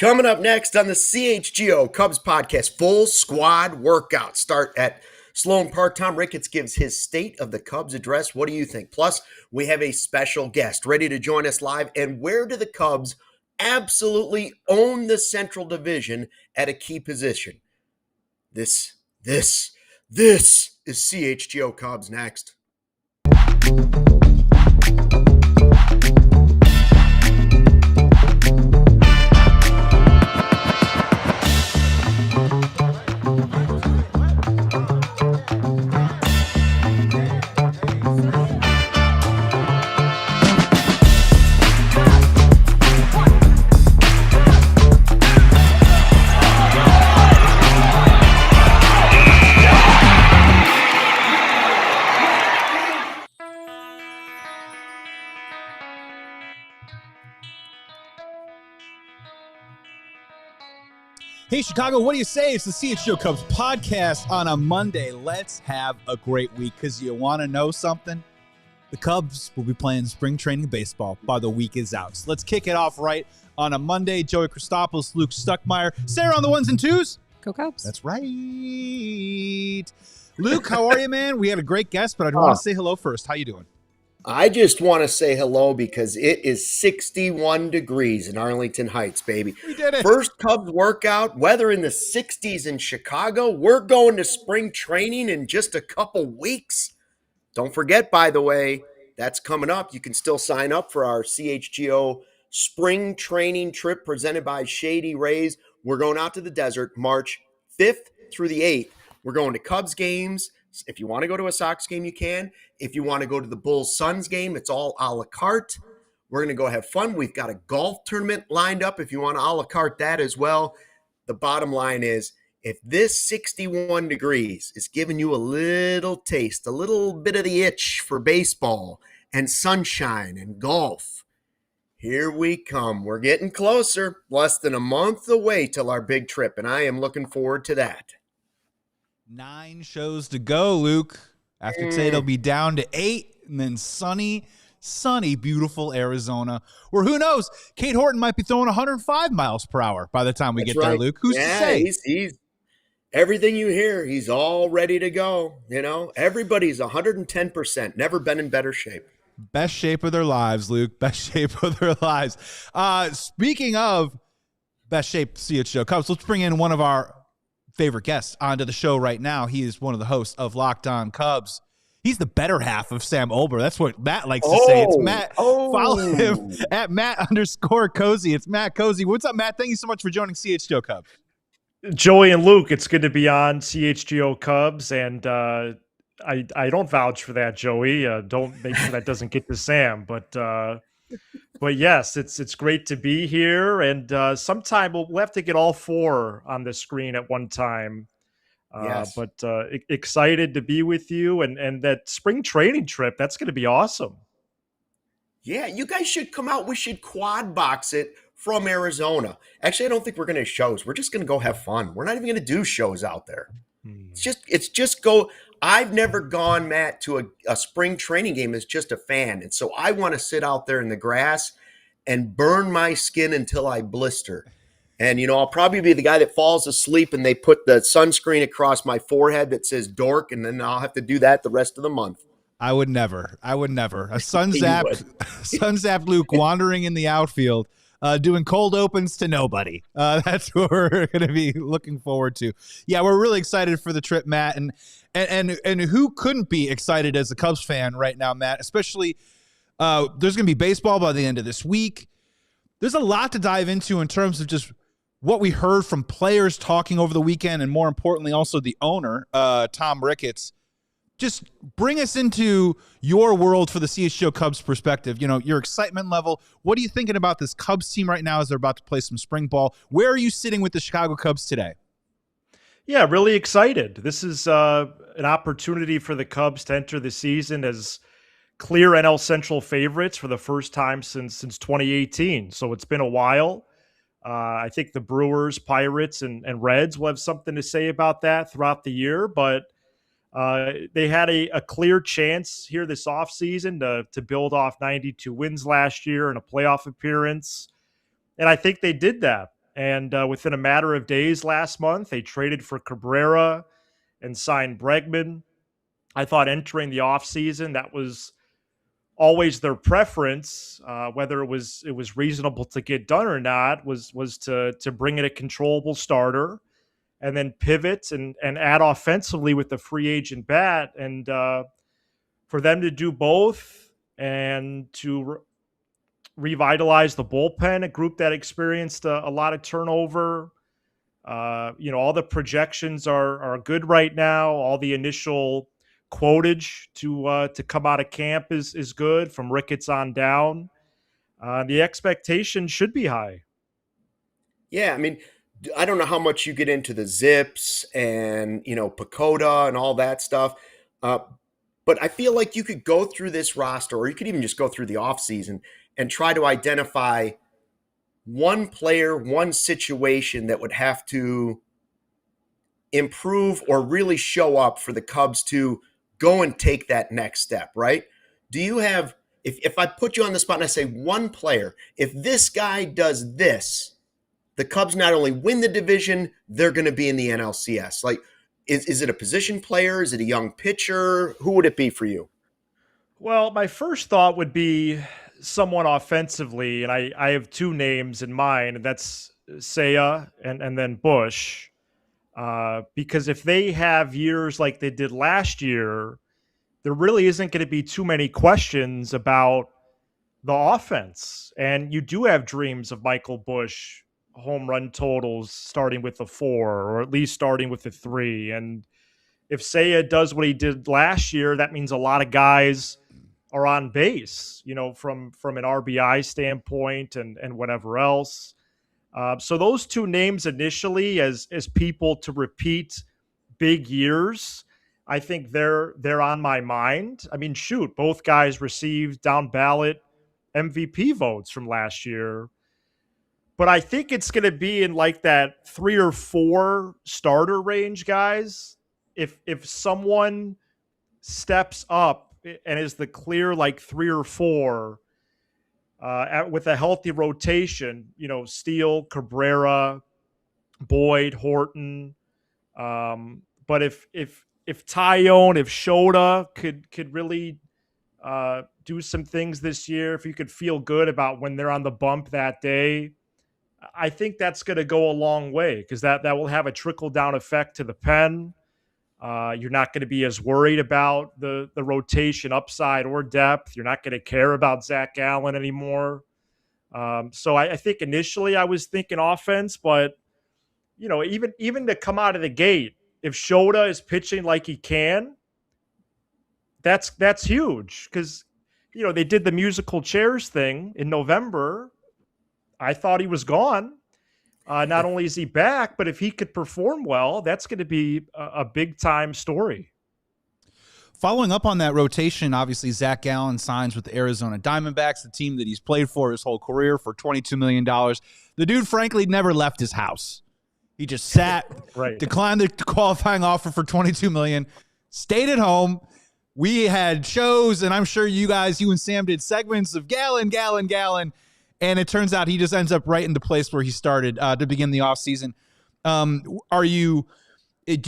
Coming up next on the CHGO Cubs Podcast, full squad workout. Start at Sloan Park. Tom Ricketts gives his State of the Cubs address. What do you think? Plus, we have a special guest ready to join us live. And where do the Cubs absolutely own the Central Division at a key position? This is CHGO Cubs next. Hey, Chicago, what do you say? It's the CHGO Cubs Podcast on a Monday. Let's have a great week, because you want to know something? The Cubs will be playing spring training baseball by the week is out. So let's kick it off right on a Monday. Joey Christopoulos, Luke Stuckmeyer, Sarah on the ones and twos. Go Cubs. That's right. Luke, how are you, man? We had a great guest, but I want to say hello first. How you doing? I just want to say hello because it is 61 degrees in Arlington Heights, baby. We did it. First Cubs workout, weather in the 60s in Chicago. We're going to spring training in just a couple weeks. Don't forget, by the way, that's coming up. You can still sign up for our CHGO spring training trip presented by Shady Rays. We're going out to the desert March 5th through the 8th. We're going to Cubs games. If you want to go to a Sox game, you can. If you want to go to the Bulls-Suns game, it's all a la carte. We're going to go have fun. We've got a golf tournament lined up if you want to a la carte that as well. The bottom line is, if this 61 degrees is giving you a little taste, a little bit of the itch for baseball and sunshine and golf, here we come. We're getting closer. Less than a month away till our big trip, and I am looking forward to that. 9 shows to go, Luke. After today, it'll be down to 8, and then sunny, beautiful Arizona, where who knows, Cade Horton might be throwing 105 miles per hour by the time we get there, Luke. Who's to say? He's everything you hear, he's all ready to go. You know, everybody's 110%, never been in better shape. Best shape of their lives, Luke. Best shape of their lives. Speaking of best shape CHGO Cubs, let's bring in one of our favorite guest onto the show right now. He is one of the hosts of Locked On Cubs. He's the better half of Sam Olber. That's what Matt likes to say. It's Matt. Follow him at Matt_Cozzi. It's Matt Cozzi. What's up, Matt? Thank you so much for joining CHGO Cubs. Joey and Luke, it's good to be on CHGO Cubs, and I don't vouch for that, Joey. Don't make sure that doesn't get to Sam, but yes, it's great to be here, and sometime we'll have to get all 4 on the screen at one time. Yes. But excited to be with you, and that spring training trip, that's going to be awesome. Yeah, you guys should come out. We should quad box it from Arizona. Actually, I don't think we're going to shows. We're just going to go have fun. We're not even going to do shows out there. It's just go. I've never gone, Matt, to a spring training game as just a fan. And so I want to sit out there in the grass and burn my skin until I blister. And, you know, I'll probably be the guy that falls asleep and they put the sunscreen across my forehead that says dork, and then I'll have to do that the rest of the month. I would never. A sun-zapped Luke wandering in the outfield, doing cold opens to nobody. That's what we're going to be looking forward to. Yeah, we're really excited for the trip, Matt. And who couldn't be excited as a Cubs fan right now, Matt? Especially there's going to be baseball by the end of this week. There's a lot to dive into in terms of just what we heard from players talking over the weekend, and more importantly, also the owner, Tom Ricketts. Just bring us into your world for the CHGO Cubs perspective. You know, your excitement level. What are you thinking about this Cubs team right now as they're about to play some spring ball? Where are you sitting with the Chicago Cubs today? Yeah, really excited. This is an opportunity for the Cubs to enter the season as clear NL Central favorites for the first time since 2018. So it's been a while. I think the Brewers, Pirates, and Reds will have something to say about that throughout the year, but they had a clear chance here this offseason to build off 92 wins last year and a playoff appearance. And I think they did that. And within a matter of days last month, they traded for Cabrera and signed Bregman. I thought entering the offseason, that was always their preference, whether it was reasonable to get done or not, was to bring in a controllable starter and then pivot and add offensively with the free agent bat. And for them to do both and to revitalize the bullpen, a group that experienced a lot of turnover. All the projections are good right now. All the initial quotage to come out of camp is good from Ricketts on down. The expectation should be high. Yeah, I mean, I don't know how much you get into the zips and, Pacoda and all that stuff. But I feel like you could go through this roster, or you could even just go through the offseason and try to identify one player, one situation that would have to improve or really show up for the Cubs to go and take that next step, right? Do you have, if I put you on the spot and I say one player, if this guy does this, the Cubs not only win the division, they're going to be in the NLCS. Like, is it a position player? Is it a young pitcher? Who would it be for you? Well, my first thought would be someone offensively, and I have two names in mind, and that's Seiya and then Busch. Because if they have years like they did last year, there really isn't going to be too many questions about the offense. And you do have dreams of Michael Busch home run totals starting with a 4, or at least starting with a 3. And if Seiya does what he did last year, that means a lot of guys are on base, from an RBI standpoint and whatever else. So those two names initially as people to repeat big years, I think they're on my mind. I mean, shoot, both guys received down ballot MVP votes from last year. But I think it's going to be in like that 3 or 4 starter range, guys. If someone steps up and is the clear like 3 or 4 with a healthy rotation, Steele, Cabrera, Boyd, Horton. But if Tyone, if Shota could really do some things this year, if you could feel good about when they're on the bump that day, I think that's going to go a long way, because that will have a trickle-down effect to the pen. You're not going to be as worried about the rotation upside or depth. You're not going to care about Zac Gallen anymore. So I think initially I was thinking offense, but even to come out of the gate, if Shota is pitching like he can, that's huge, because they did the musical chairs thing in November. I thought he was gone. Not only is he back, but if he could perform well, that's going to be a big-time story. Following up on that rotation, obviously Zac Gallen signs with the Arizona Diamondbacks, the team that he's played for his whole career, for $22 million. The dude, frankly, never left his house. He just sat, right, declined the qualifying offer for $22 million, stayed at home. We had shows, and I'm sure you and Sam did segments of Gallen. And it turns out he just ends up right in the place where he started to begin the offseason. Do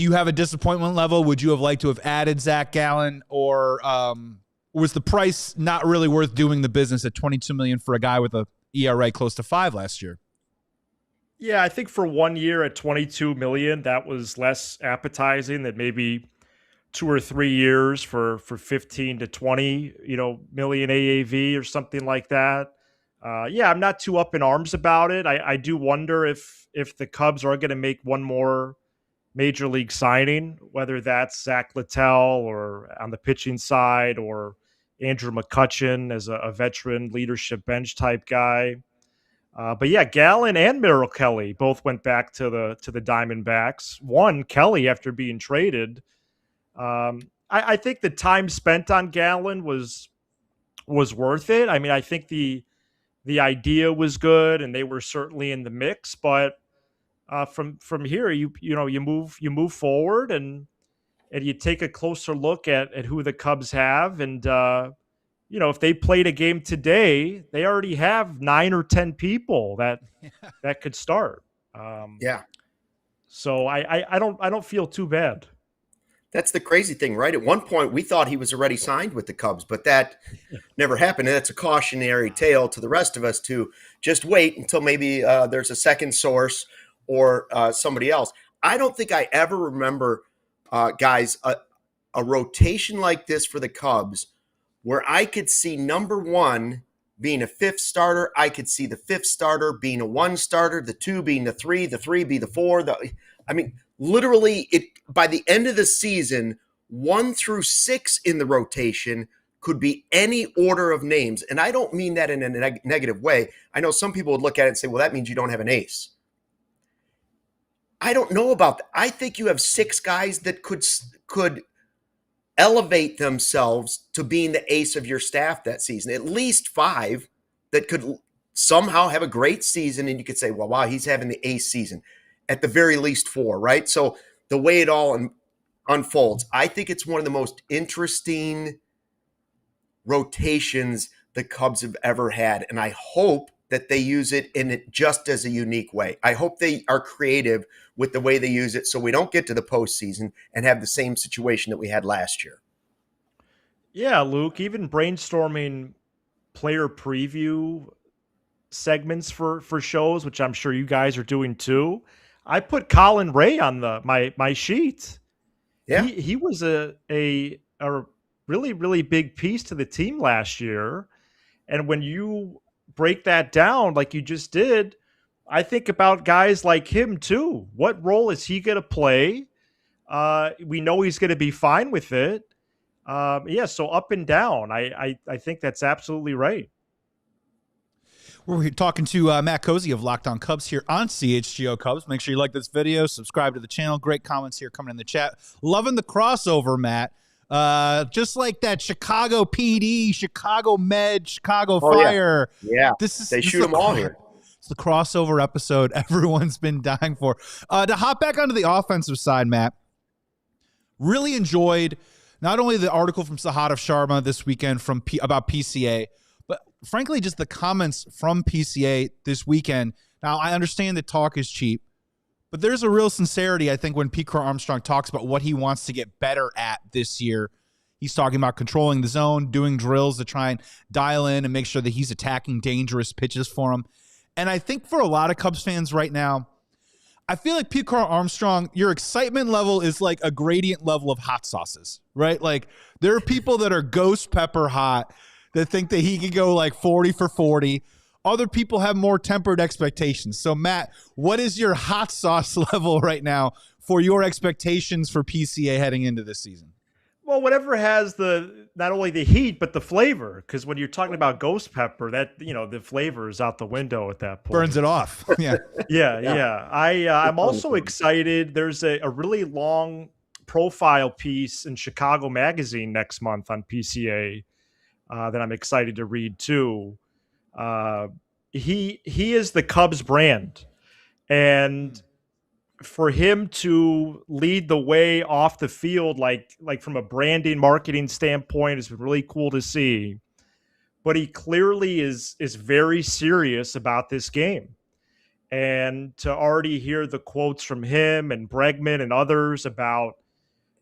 you have a disappointment level? Would you have liked to have added Zac Gallen, or was the price not really worth doing the business at $22 million for a guy with a ERA close to 5 last year? Yeah, I think for 1 year at $22 million, that was less appetizing than maybe 2 or 3 years for 15 to 20, million AAV or something like that. I'm not too up in arms about it. I do wonder if the Cubs are going to make one more major league signing, whether that's Zach Littell or on the pitching side, or Andrew McCutchen as a veteran leadership bench type guy. But yeah, Gallen and Merrill Kelly both went back to the Diamondbacks. Kelly after being traded. I think the time spent on Gallen was worth it. I mean, I think the idea was good, and they were certainly in the mix. But from here, you move forward, and you take a closer look at who the Cubs have, and if they played a game today, they already have 9 or 10 people that could start. Yeah. So I don't feel too bad. That's the crazy thing, right? At one point, we thought he was already signed with the Cubs, but that never happened. And that's a cautionary tale to the rest of us to just wait until maybe there's a second source or somebody else. I don't think I ever remember, guys, a rotation like this for the Cubs where I could see number one being a fifth starter. I could see the fifth starter being a one starter, the two being the three be the four. Literally, by the end of the season, 1 through 6 in the rotation could be any order of names. And I don't mean that in a negative way. I know some people would look at it and say, well, that means you don't have an ace. I don't know about that. I think you have 6 guys that could elevate themselves to being the ace of your staff that season. At least 5 that could somehow have a great season, and you could say, well, wow, he's having the ace season. At the very least 4, right? So the way it all unfolds, I think it's one of the most interesting rotations the Cubs have ever had. And I hope that they use it in it just as a unique way. I hope they are creative with the way they use it so we don't get to the postseason and have the same situation that we had last year. Yeah, Luke, even brainstorming player preview segments for shows, which I'm sure you guys are doing too. I put Colin Ray on my sheet. Yeah, he was a really, really big piece to the team last year. And when you break that down like you just did, I think about guys like him too. What role is he going to play? We know he's going to be fine with it. So up and down. I think that's absolutely right. We're talking to Matt Cozzi of Locked On Cubs here on CHGO Cubs. Make sure you like this video, subscribe to the channel. Great comments here coming in the chat. Loving the crossover, Matt. Just like that Chicago PD, Chicago Med, Chicago Fire. Yeah. They shoot them all here. It's the crossover episode everyone's been dying for. To hop back onto the offensive side, Matt, really enjoyed not only the article from Sahadev Sharma this weekend about PCA, but frankly, just the comments from PCA this weekend. Now, I understand that talk is cheap, but there's a real sincerity, I think, when Pete Crow-Armstrong talks about what he wants to get better at this year. He's talking about controlling the zone, doing drills to try and dial in and make sure that he's attacking dangerous pitches for him. And I think for a lot of Cubs fans right now, I feel like Pete Crow-Armstrong, your excitement level is like a gradient level of hot sauces, right? Like there are people that are ghost pepper hot that think that he could go like 40 for 40. Other people have more tempered expectations. So, Matt, what is your hot sauce level right now for your expectations for PCA heading into this season? Well, whatever has not only the heat, but the flavor. Because when you're talking about ghost pepper, that, the flavor is out the window at that point. Burns it off. Yeah. Yeah. I'm also excited. There's a really long profile piece in Chicago Magazine next month on PCA that I'm excited to read too. He is the Cubs brand, and for him to lead the way off the field, like from a branding marketing standpoint, has been really cool to see. But he clearly is very serious about this game, and to already hear the quotes from him and Bregman and others about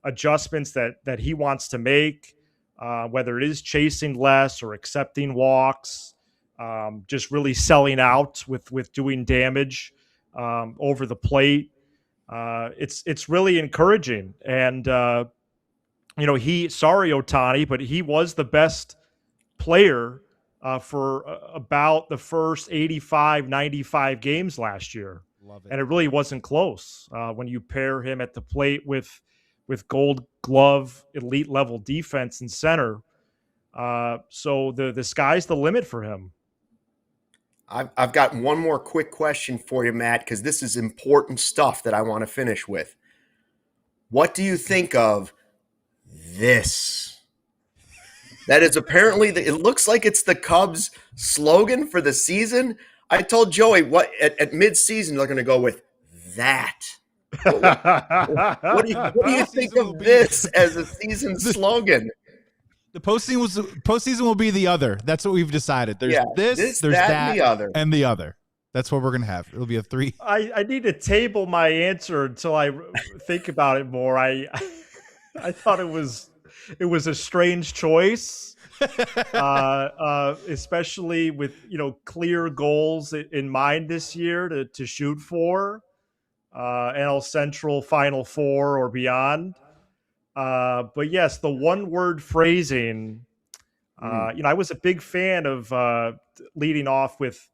adjustments that he wants to make. Whether it is chasing less or accepting walks, just really selling out with doing damage over the plate. It's really encouraging. And, sorry, Ohtani, but he was the best player for about the first 85, 95 games last year. Love it. And it really wasn't close when you pair him at the plate with Gold Glove, elite level defense in center. So the sky's the limit for him. I've got one more quick question for you, Matt, because this is important stuff that I want to finish with. What do you think of this? That is apparently it looks like it's the Cubs slogan for the season. I told Joey at mid-season they're going to go with that. What do you think of this as a season slogan? The postseason will be the other. That's what we've decided. There's this, there's that, that, and the other. And the other. That's what we're going to have. It'll be a 3. I need to table my answer until I think about it more. I thought it was a strange choice, especially with clear goals in mind this year to shoot for, NL Central Final Four or beyond. But yes, the one word phrasing. I was a big fan of leading off with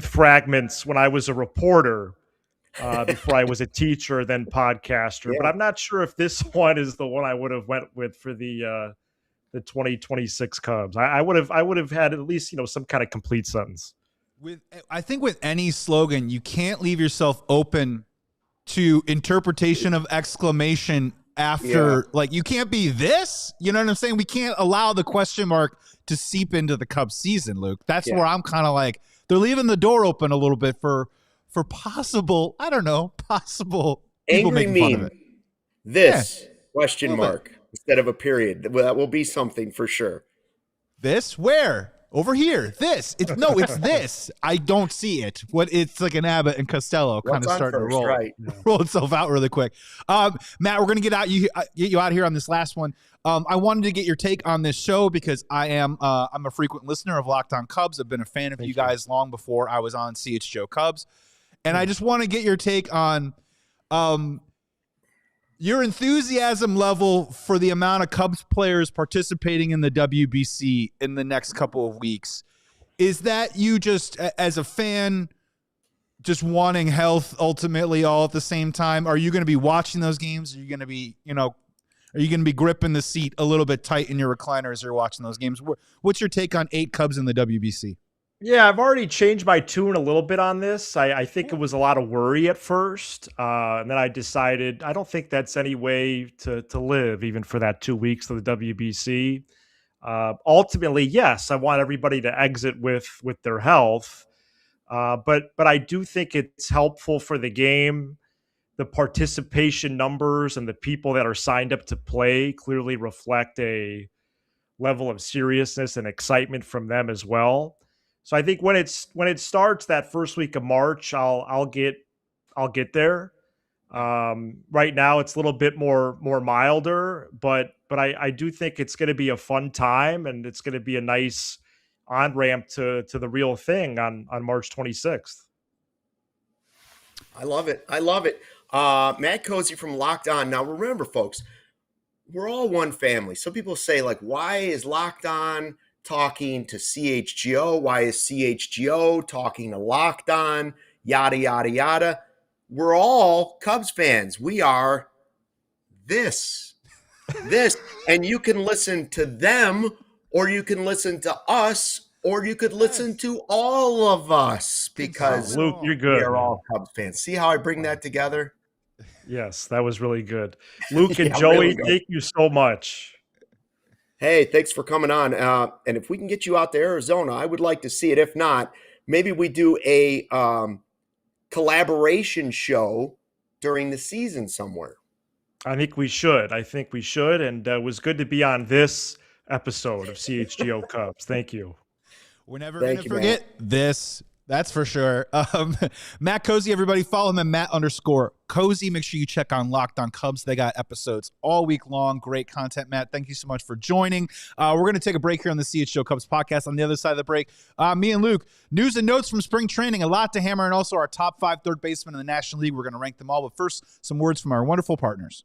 fragments when I was a reporter. Before I was a teacher, then podcaster. Yeah. But I'm not sure if this one is the one I would have went with for the 2026 Cubs. I would have had at least some kind of complete sentence. I think with any slogan, you can't leave yourself open to interpretation of exclamation after. Like, you can't be this. You know what I'm saying? We can't allow the question mark to seep into the Cubs season, Luke. That's where I'm kind of like, they're leaving the door open a little bit for possible, I don't know, possible people angry making fun of meme. it. This question mark instead of a period. Well, that will be something for sure. This? Where? Over here. This. It's this. I don't see it. It's like an Abbott and Costello kind of starting to roll, roll itself out really quick. Matt, we're gonna get you out here on this last one. I wanted to get your take on this show because I'm a frequent listener of Locked On Cubs. I've been a fan of you guys long before I was on CHGO Cubs. And I just want to get your take on your enthusiasm level for the amount of Cubs players participating in the WBC in the next couple of weeks. Is that you just, as a fan, just wanting health ultimately all at the same time? Are you going to be watching those games? Are you going to be, are you going to be gripping the seat a little bit tight in your recliner as you're watching those games? What's your take on 8 Cubs in the WBC? Yeah, I've already changed my tune a little bit on this. I think it was a lot of worry at first. And then I decided I don't think that's any way to live, even for that 2 weeks of the WBC. Ultimately, yes, I want everybody to exit with their health. But I do think it's helpful for the game. The participation numbers and the people that are signed up to play clearly reflect a level of seriousness and excitement from them as well. So I think when it starts that first week of March, I'll get there. Right now it's a little bit more milder, but I do think it's going to be a fun time, and it's going to be a nice on ramp to the real thing on March 26th. I love it. Matt Cozzi from Locked On. Now remember, folks, we're all one family. Some people say, like, why is Locked On talking to CHGO? Why is CHGO talking to Locked On? Yada, yada, yada. We're all Cubs fans. We are this. And you can listen to them, or you can listen to us, or you could listen to all of us, because Luke, you're good. We're all Cubs fans. See how I bring that together? Yes, that was really good. Luke and Joey, thank you so much. Hey, thanks for coming on. And if we can get you out to Arizona, I would like to see it. If not, maybe we do a collaboration show during the season somewhere. I think we should. And it was good to be on this episode of CHGO Cubs. Thank you. We're never going to forget this. That's for sure. Matt Cozzi, everybody, follow him at Matt_Cozzi. Make sure you check on Locked On Cubs. They got episodes all week long. Great content, Matt. Thank you so much for joining. We're going to take a break here on the CHGO Cubs podcast. On the other side of the break, me and Luke, news and notes from spring training, a lot to hammer, and also our top 5 third basemen in the National League. We're going to rank them all. But first, some words from our wonderful partners.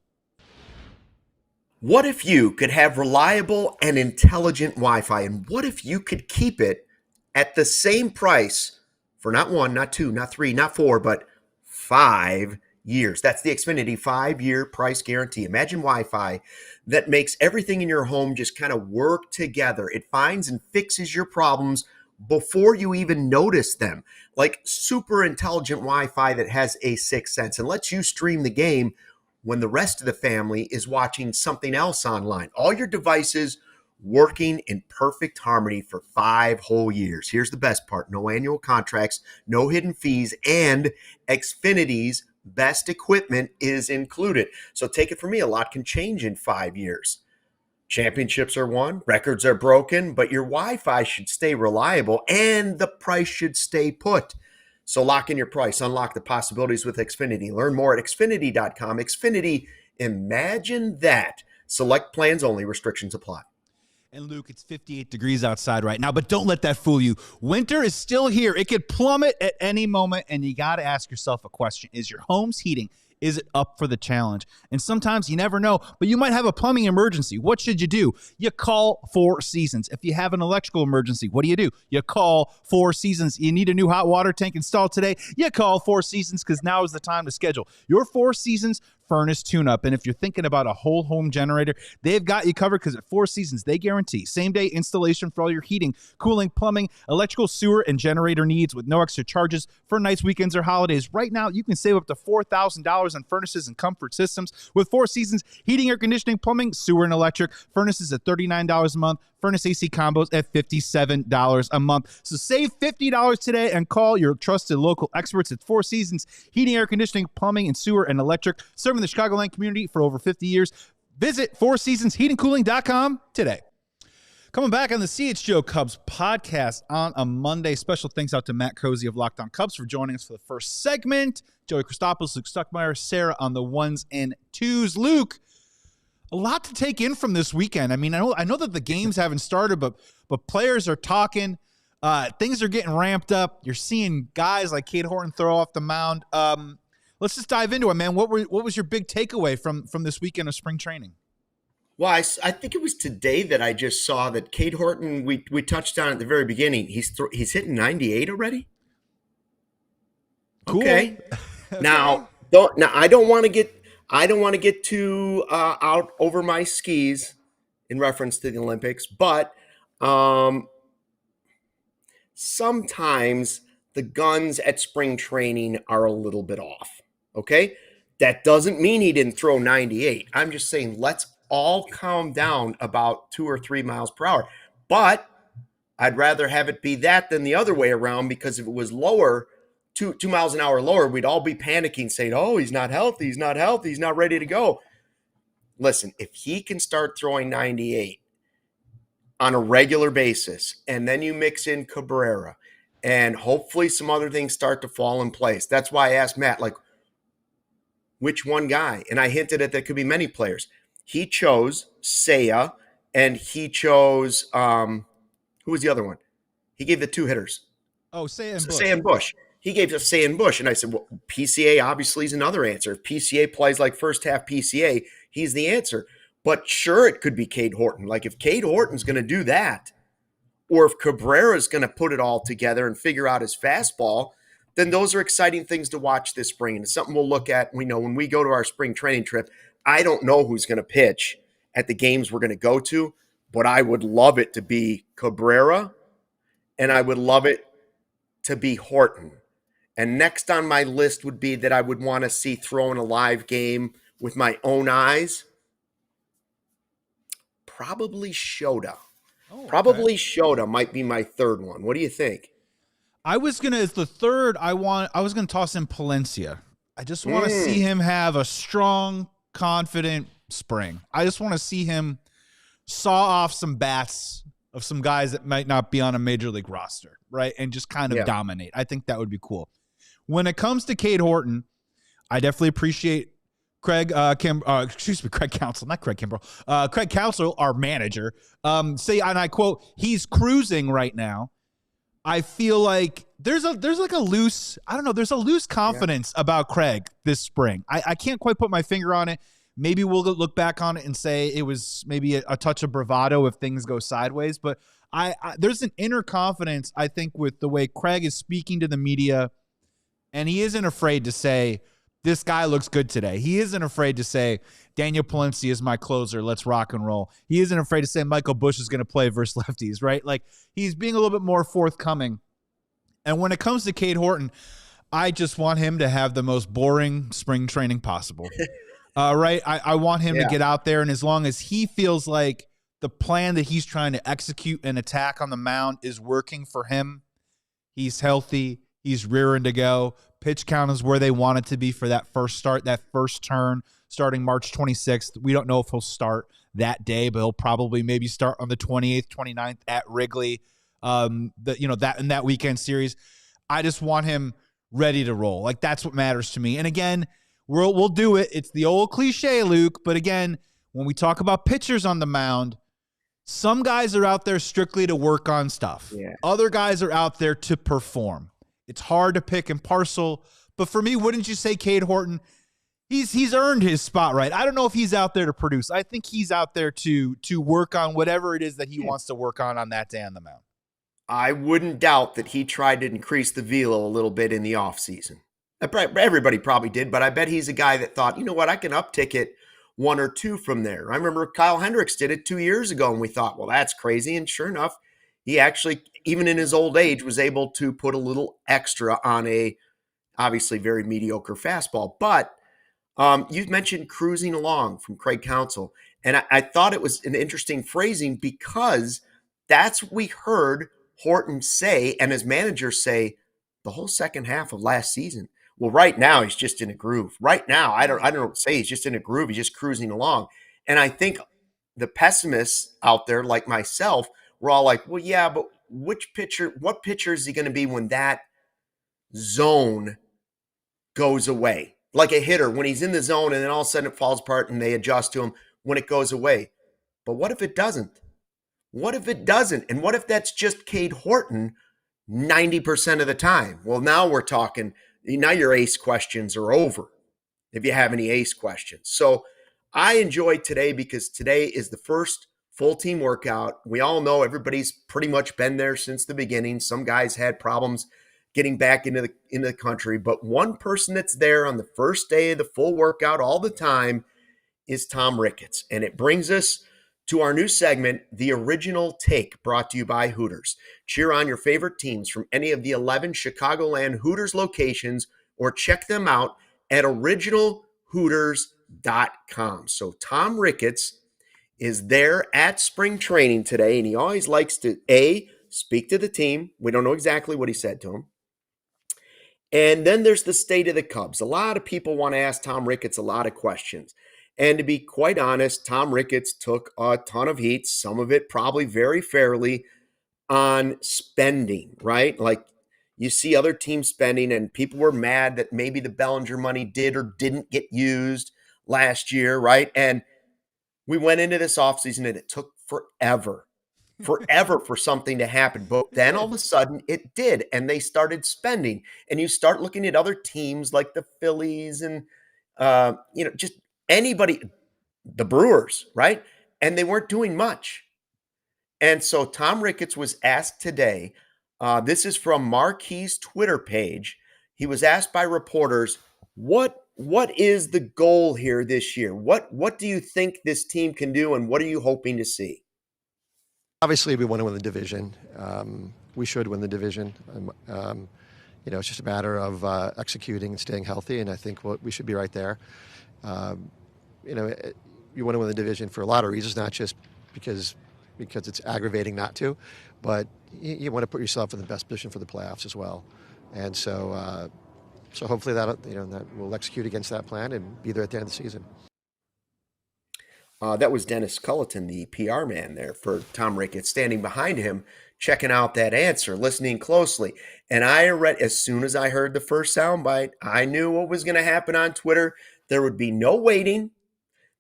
What if you could have reliable and intelligent Wi-Fi? And what if you could keep it at the same price for not 1, not 2, not 3, not 4, but 5 years? That's the Xfinity 5-year price guarantee. Imagine Wi-Fi that makes everything in your home just kind of work together. It finds and fixes your problems before you even notice them. Like super intelligent Wi-Fi that has a sixth sense and lets you stream the game when the rest of the family is watching something else online. All your devices working in perfect harmony for 5 whole years. Here's the best part: no annual contracts, no hidden fees, and Xfinity's best equipment is included. So take it from me, a lot can change in 5 years. Championships are won, records are broken, but your Wi-Fi should stay reliable and the price should stay put. So lock in your price, unlock the possibilities with Xfinity. Learn more at Xfinity.com. Xfinity, imagine that. Select plans only, restrictions apply. And Luke, it's 58 degrees outside right now, but don't let that fool you. Winter is still here. It could plummet at any moment, and you got to ask yourself a question. Is your home's heating, is it up for the challenge? And sometimes you never know, but you might have a plumbing emergency. What should you do? You call Four Seasons. If you have an electrical emergency, what do? You call Four Seasons. You need a new hot water tank installed today? You call Four Seasons, because now is the time to schedule your Four Seasons furnace tune-up. And if you're thinking about a whole home generator, they've got you covered, because at Four Seasons, they guarantee same-day installation for all your heating, cooling, plumbing, electrical, sewer, and generator needs with no extra charges for nights, weekends, or holidays. Right now, you can save up to $4,000 on furnaces and comfort systems with Four Seasons heating, air conditioning, plumbing, sewer, and electric. Furnaces at $39 a month. Furnace AC combos at $57 a month. So save $50 today and call your trusted local experts at Four Seasons heating, air conditioning, plumbing, and sewer, and electric, serving the Chicagoland community for over 50 years. Visit fourseasonsheatingcooling.com today. Coming back on the CHGO Cubs podcast on a Monday. Special thanks out to Matt Cozzi of Locked On Cubs for joining us for the first segment. Joey Christopoulos, Luke Stuckmeyer, Sarah on the ones and twos. Luke, a lot to take in from this weekend. I mean, I know that the games haven't started, but players are talking. Things are getting ramped up. You're seeing guys like Cade Horton throw off the mound. Let's just dive into it, man. What was your big takeaway from this weekend of spring training? Well, I think it was today that I just saw that Cade Horton, we touched on at the very beginning. He's hitting 98 already. Cool. Okay. Now I don't want to get too out over my skis in reference to the Olympics, but sometimes the guns at spring training are a little bit off. Okay. That doesn't mean he didn't throw 98. I'm just saying, let's all calm down about 2 or 3 miles per hour. But I'd rather have it be that than the other way around, because if it was lower, 2 miles an hour lower, we'd all be panicking saying, oh, he's not healthy, he's not ready to go. Listen, if he can start throwing 98 on a regular basis, and then you mix in Cabrera, and hopefully some other things start to fall in place. That's why I asked Matt, like, which one guy? And I hinted at that could be many players. He chose Seiya, and he chose who was the other one? He gave the 2 hitters. Oh, Seiya and Busch. Seiya and Busch. He gave us Seiya and Busch, and I said, well, PCA obviously is another answer. If PCA plays like first half PCA, he's the answer. But sure, it could be Cade Horton. Like, if Cade Horton's going to do that, or if Cabrera's going to put it all together and figure out his fastball, then those are exciting things to watch this spring. And it's something we'll look at. We know when we go to our spring training trip, I don't know who's going to pitch at the games we're going to go to, but I would love it to be Cabrera, and I would love it to be Horton. And next on my list would be that I would want to see throw in a live game with my own eyes. Probably Shota. Oh, okay. Probably Shota might be my third one. What do you think? I was gonna, as the third, I was gonna toss in Palencia. I just want to see him have a strong, confident spring. I just want to see him saw off some bats of some guys that might not be on a major league roster, right? And just kind of dominate. I think that would be cool. When it comes to Cade Horton, I definitely appreciate Craig Counsell, not Craig Kimbrell. Craig Counsell, our manager, say, and I quote, he's cruising right now. I feel like there's a loose confidence about Craig this spring. I can't quite put my finger on it. Maybe we'll look back on it and say it was maybe a touch of bravado if things go sideways. But there's an inner confidence, I think, with the way Craig is speaking to the media, and he isn't afraid to say, this guy looks good today. He isn't afraid to say, Daniel Palencia is my closer. Let's rock and roll. He isn't afraid to say Michael Busch is going to play versus lefties, right? Like, he's being a little bit more forthcoming. And when it comes to Cade Horton, I just want him to have the most boring spring training possible. Right? I want him to get out there, and as long as he feels like the plan that he's trying to execute and attack on the mound is working for him, he's healthy, he's rearing to go. Pitch count is where they want it to be for that first start, that first turn, starting March 26th. We don't know if he'll start that day, but he'll probably maybe start on the 28th, 29th at Wrigley. That in that weekend series. I just want him ready to roll. Like, that's what matters to me. And again, we'll do it. It's the old cliche, Luke. But again, when we talk about pitchers on the mound, some guys are out there strictly to work on stuff. Yeah. Other guys are out there to perform. It's hard to pick and parcel. But for me, wouldn't you say Cade Horton? He's earned his spot, right? I don't know if he's out there to produce. I think he's out there to work on whatever it is that he wants to work on that day on the mound. I wouldn't doubt that he tried to increase the velo a little bit in the offseason. Everybody probably did, but I bet he's a guy that thought, you know what, I can uptick it 1 or 2 from there. I remember Kyle Hendricks did it 2 years ago, and we thought, well, that's crazy. And sure enough, he actually, even in his old age, was able to put a little extra on a obviously very mediocre fastball. But you mentioned cruising along from Craig Counsell, and I thought it was an interesting phrasing because that's what we heard Horton say and his manager say the whole second half of last season. Well, right now he's just in a groove. Right now, I don't say he's just in a groove. He's just cruising along. And I think the pessimists out there, like myself, were all like, well, yeah, but what pitcher is he going to be when that zone goes away? Like a hitter, when he's in the zone and then all of a sudden it falls apart and they adjust to him when it goes away. But what if it doesn't? What if it doesn't? And what if that's just Cade Horton 90% of the time? Well, now we're talking, now your ace questions are over, if you have any ace questions. So I enjoyed today because today is the first full team workout. We all know everybody's pretty much been there since the beginning. Some guys had problems getting back into the country, but one person that's there on the first day of the full workout all the time is Tom Ricketts. And it brings us to our new segment, The Original Take, brought to you by Hooters. Cheer on your favorite teams from any of the 11 Chicagoland Hooters locations or check them out at originalhooters.com. So Tom Ricketts is there at spring training today, and he always likes to, speak to the team. We don't know exactly what he said to him. And then there's the state of the Cubs. A lot of people want to ask Tom Ricketts a lot of questions. And to be quite honest, Tom Ricketts took a ton of heat, some of it probably very fairly, on spending, right? Like you see other teams spending and people were mad that maybe the Bellinger money did or didn't get used last year, right? And we went into this offseason and it took forever for something to happen. But then all of a sudden it did, and they started spending. And you start looking at other teams like the Phillies and, just anybody, the Brewers, right? And they weren't doing much. And so Tom Ricketts was asked today, this is from Marquis' Twitter page. He was asked by reporters, what is the goal here this year? What do you think this team can do, and what are you hoping to see? Obviously, we want to win the division. We should win the division. It's just a matter of executing and staying healthy, and I think we should be right there. You want to win the division for a lot of reasons, not just because it's aggravating not to, but you want to put yourself in the best position for the playoffs as well. And so hopefully that we'll execute against that plan and be there at the end of the season. That was Dennis Culleton, the PR man there for Tom Ricketts, standing behind him, checking out that answer, listening closely. And as soon as I heard the first soundbite, I knew what was going to happen on Twitter. There would be no waiting.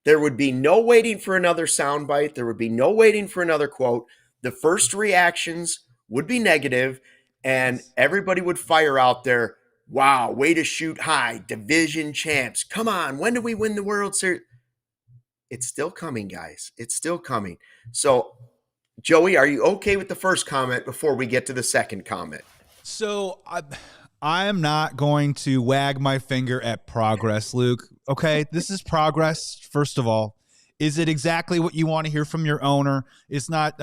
There would be no waiting for another soundbite. There would be no waiting for another quote. The first reactions would be negative, and everybody would fire out there, wow, way to shoot high, division champs. Come on, when do we win the World Series? It's still coming, guys. It's still coming. So, Joey, are you okay with the first comment before we get to the second comment? So I am not going to wag my finger at progress, Luke. Okay, this is progress, first of all. Is it exactly what you want to hear from your owner? It's not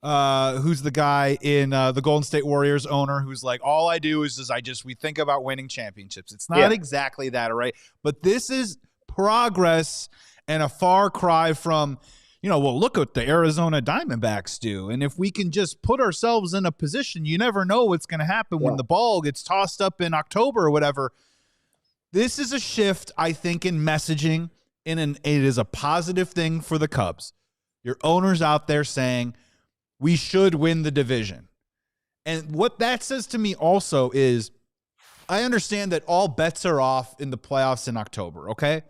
who's the guy in the Golden State Warriors owner who's like, all I do is we think about winning championships. It's not exactly that, all right? But this is progress and a far cry from, look what the Arizona Diamondbacks do. And if we can just put ourselves in a position, you never know what's going to happen when the ball gets tossed up in October or whatever. This is a shift, I think, in messaging, it is a positive thing for the Cubs. Your owner's out there saying, we should win the division. And what that says to me also is, I understand that all bets are off in the playoffs in October, okay?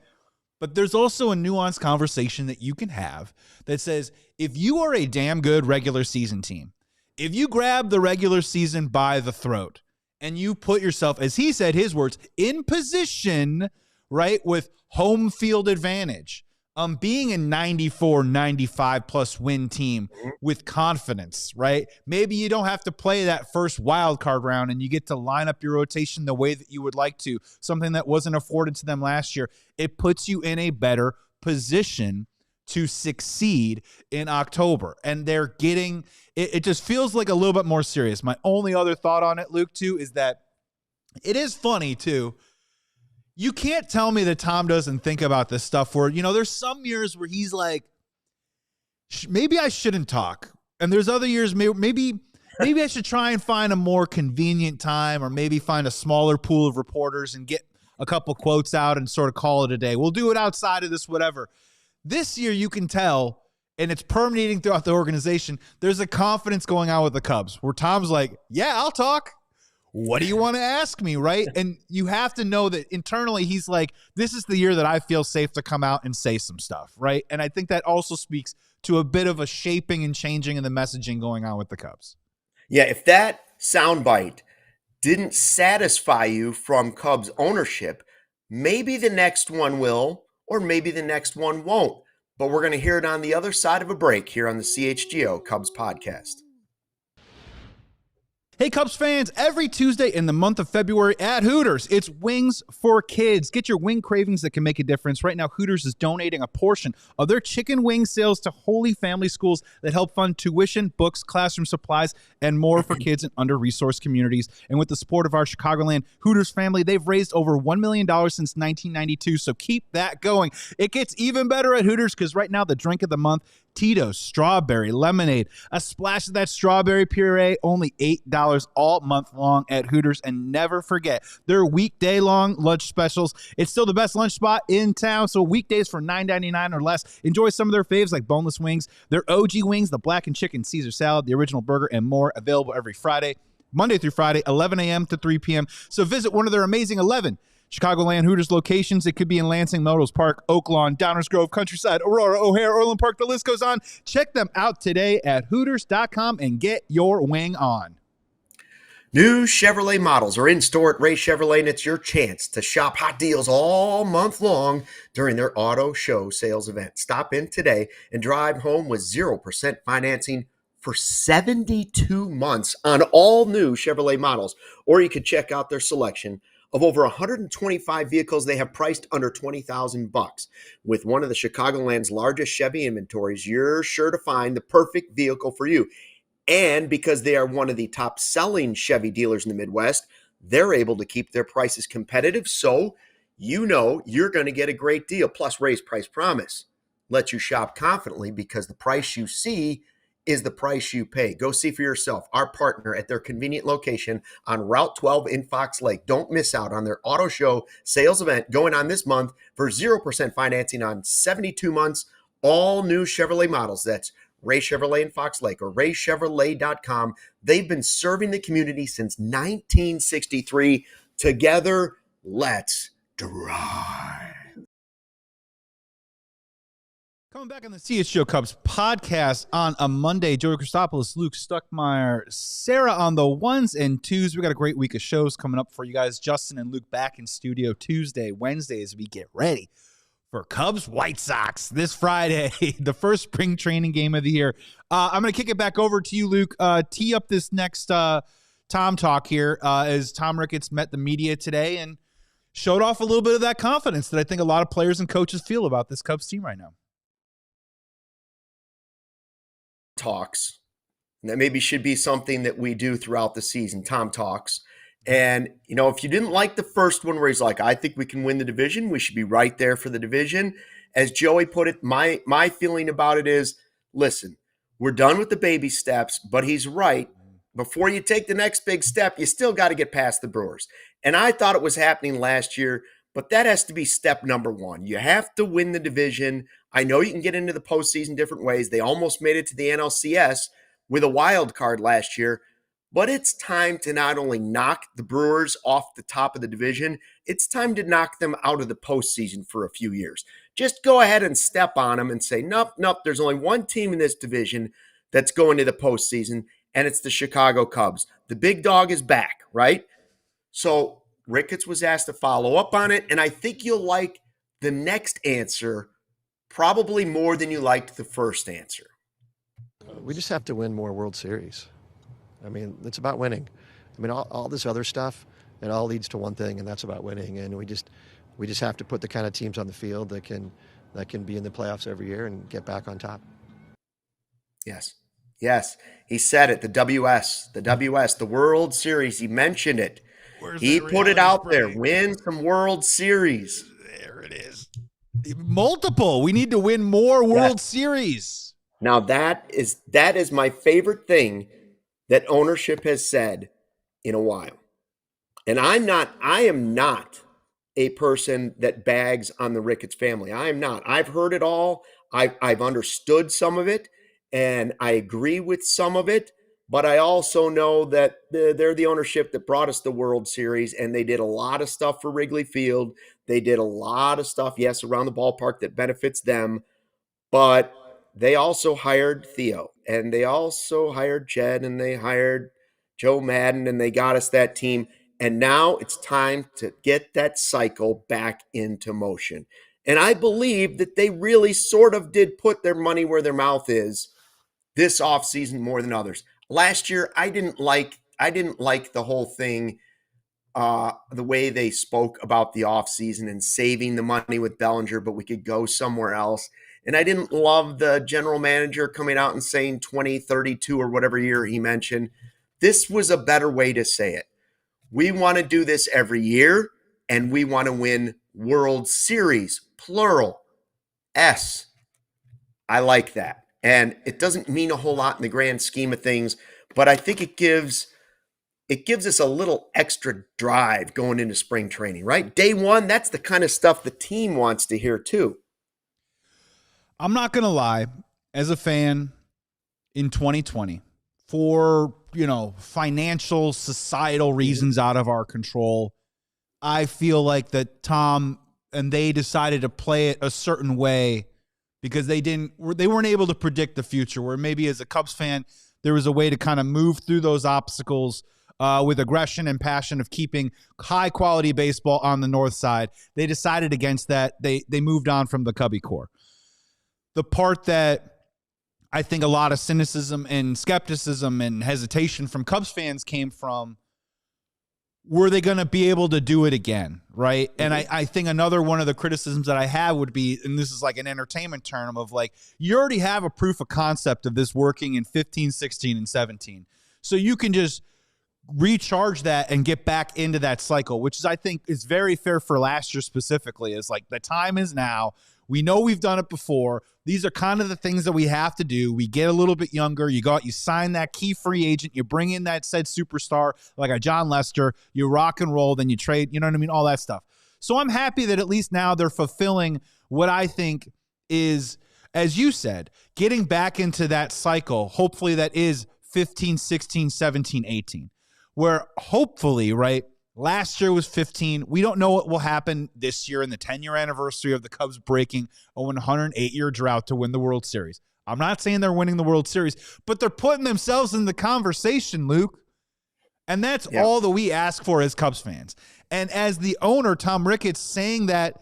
But there's also a nuanced conversation that you can have that says, if you are a damn good regular season team, if you grab the regular season by the throat and you put yourself, as he said, his words, in position, right, with home field advantage, being a 94, 95 plus win team with confidence, right? Maybe you don't have to play that first wild card round and you get to line up your rotation the way that you would like to, something that wasn't afforded to them last year. It puts you in a better position to succeed in October. And they're getting, it just feels like a little bit more serious. My only other thought on it, Luke, too, is that it is funny, too. You can't tell me that Tom doesn't think about this stuff where, there's some years where he's like, maybe I shouldn't talk. And there's other years, maybe I should try and find a more convenient time, or maybe find a smaller pool of reporters and get a couple quotes out and sort of call it a day. We'll do it outside of this, whatever. This year, you can tell, and it's permeating throughout the organization, there's a confidence going on with the Cubs where Tom's like, yeah, I'll talk. What do you want to ask me, right? And you have to know that internally he's like, this is the year that I feel safe to come out and say some stuff, right? And I think that also speaks to a bit of a shaping and changing in the messaging going on with the Cubs. Yeah, if that soundbite didn't satisfy you from Cubs ownership, maybe the next one will, or maybe the next one won't. But we're going to hear it on the other side of a break here on the CHGO Cubs Podcast. Hey, Cubs fans, every Tuesday in the month of February at Hooters, it's Wings for Kids. Get your wing cravings that can make a difference. Right now, Hooters is donating a portion of their chicken wing sales to Holy Family Schools that help fund tuition, books, classroom supplies, and more for kids in under-resourced communities. And with the support of our Chicagoland Hooters family, they've raised over $1 million since 1992, so keep that going. It gets even better at Hooters because right now, the drink of the month, Tito's Strawberry Lemonade. A splash of that strawberry puree, only $8 all month long at Hooters. And never forget their weekday-long lunch specials. It's still the best lunch spot in town, so weekdays for $9.99 or less. Enjoy some of their faves like boneless wings, their OG wings, the blackened chicken Caesar salad, the original burger, and more. Available every Friday, Monday through Friday, 11 a.m. to 3 p.m. So visit one of their amazing 11 Chicagoland Hooters locations. It could be in Lansing, Melrose Park, Oak Lawn, Downers Grove, Countryside, Aurora, O'Hare, Orland Park. The list goes on. Check them out today at Hooters.com and get your wing on. New Chevrolet models are in store at Ray Chevrolet, and it's your chance to shop hot deals all month long during their auto show sales event. Stop in today and drive home with 0% financing for 72 months on all new Chevrolet models. Or you could check out their selection of over 125 vehicles they have priced under $20,000. With one of the Chicagoland's largest Chevy inventories, you're sure to find the perfect vehicle for you. And because they are one of the top selling Chevy dealers in the Midwest, they're able to keep their prices competitive, so you know you're going to get a great deal. Plus, Ray's Price Promise lets you shop confidently because the price you see is the price you pay. Go see for yourself. Our partner at their convenient location on Route 12 in Fox Lake. Don't miss out on their auto show sales event going on this month for 0% financing on 72 months, all new Chevrolet models. That's Ray Chevrolet in Fox Lake or raychevrolet.com. They've been serving the community since 1963. Together, let's drive. Coming back on the CHGO Cubs podcast on a Monday, Joey Christopoulos, Luke Stuckmeyer, Sarah on the ones and twos. We got a great week of shows coming up for you guys. Justin and Luke back in studio Tuesday, Wednesday as we get ready for Cubs White Sox this Friday, the first spring training game of the year. I'm going to kick it back over to you, Luke. Tee up this next Tom talk here as Tom Ricketts met the media today and showed off a little bit of that confidence that I think a lot of players and coaches feel about this Cubs team right now. Talks. And that maybe should be something that we do throughout the season. Tom talks. And, you know, if you didn't like the first one where he's like, I think we can win the division, we should be right there for the division. As Joey put it, my feeling about it is, listen, we're done with the baby steps, but he's right. Before you take the next big step, you still got to get past the Brewers. And I thought it was happening last year, but that has to be step number one. You have to win the division. I know you can get into the postseason different ways. They almost made it to the NLCS with a wild card last year. But it's time to not only knock the Brewers off the top of the division, it's time to knock them out of the postseason for a few years. Just go ahead and step on them and say, nope, there's only one team in this division that's going to the postseason, and it's the Chicago Cubs. The big dog is back, right? So Ricketts was asked to follow up on it, and I think you'll like the next answer probably more than you liked the first answer. We just have to win more World Series. I mean, it's about winning. I mean, all this other stuff, it all leads to one thing, and that's about winning. And we just have to put the kind of teams on the field that can be in the playoffs every year and get back on top. Yes. He said it. The World Series. He mentioned it. He put it out there. Win some World Series. There it is. Multiple. We need to win more World Series. Now that is my favorite thing that ownership has said in a while. And I am not a person that bags on the Ricketts family. I am not. I've heard it all. I've understood some of it, and I agree with some of it, but I also know that they're the ownership that brought us the World Series, and they did a lot of stuff for Wrigley Field. They did a lot of stuff, yes, around the ballpark that benefits them, but they also hired Theo, and they also hired Jed, and they hired Joe Madden, and they got us that team. And now it's time to get that cycle back into motion. And I believe that they really sort of did put their money where their mouth is this offseason more than others. Last year, I didn't like the whole thing, the way they spoke about the offseason and saving the money with Bellinger, but we could go somewhere else. And I didn't love the general manager coming out and saying 2032 or whatever year he mentioned. This was a better way to say it. We want to do this every year, and we want to win World Series, plural, S. I like that. And it doesn't mean a whole lot in the grand scheme of things, but I think it gives us a little extra drive going into spring training, right? Day one, that's the kind of stuff the team wants to hear too. I'm not going to lie, as a fan in 2020, for, financial, societal reasons out of our control, I feel like that Tom and they decided to play it a certain way because they weren't able to predict the future, where maybe as a Cubs fan, there was a way to kind of move through those obstacles with aggression and passion of keeping high-quality baseball on the north side. They decided against that. They moved on from the Cubby core. The part that I think a lot of cynicism and skepticism and hesitation from Cubs fans came from, were they going to be able to do it again, right? And I think another one of the criticisms that I have would be, and this is like an entertainment term of like, you already have a proof of concept of this working in 15, 16, and 17. So you can just recharge that and get back into that cycle, which is, I think, is very fair for last year specifically. Is like, the time is now. We know we've done it before. These are kind of the things that we have to do. We get a little bit younger. You sign that key free agent. You bring in that said superstar like a John Lester. You rock and roll. Then you trade. You know what I mean? All that stuff. So I'm happy that at least now they're fulfilling what I think is, as you said, getting back into that cycle. Hopefully that is 15, 16, 17, 18. Where hopefully, right, last year was 15. We don't know what will happen this year in the 10-year anniversary of the Cubs breaking a 108-year drought to win the World Series. I'm not saying they're winning the World Series, but they're putting themselves in the conversation, Luke. And that's all that we ask for as Cubs fans. And as the owner, Tom Ricketts, saying that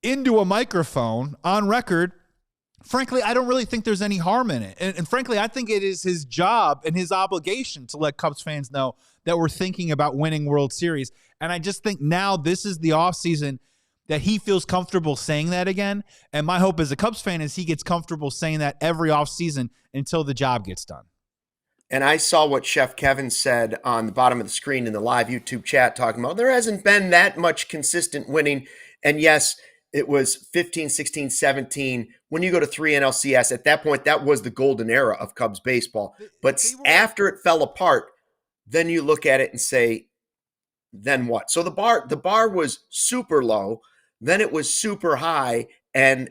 into a microphone on record, frankly, I don't really think there's any harm in it. And frankly, I think it is his job and his obligation to let Cubs fans know that we're thinking about winning World Series. And I just think now this is the offseason that he feels comfortable saying that again. And my hope as a Cubs fan is he gets comfortable saying that every offseason until the job gets done. And I saw what Chef Kevin said on the bottom of the screen in the live YouTube chat talking about there hasn't been that much consistent winning. And yes, it was 15, 16, 17. When you go to 3 NLCS, at that point, that was the golden era of Cubs baseball. But after it fell apart, then you look at it and say, then what? So the bar was super low, then it was super high, and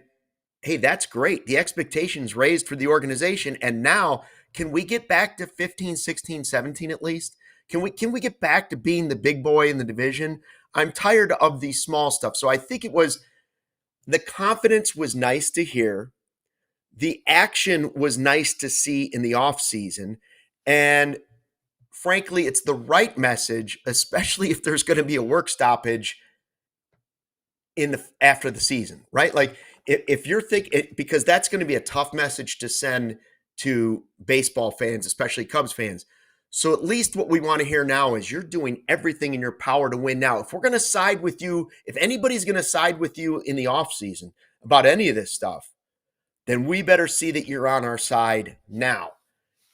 hey, that's great. The expectations raised for the organization, and now can we get back to 15, 16, 17 at least? Can we get back to being the big boy in the division? I'm tired of the small stuff. So I think the confidence was nice to hear. The action was nice to see in the offseason. And frankly, it's the right message, especially if there's going to be a work stoppage after the season, right? Like if you're thinking, because that's going to be a tough message to send to baseball fans, especially Cubs fans. So at least what we want to hear now is you're doing everything in your power to win now. If we're going to side with you, if anybody's going to side with you in the offseason about any of this stuff, then we better see that you're on our side now.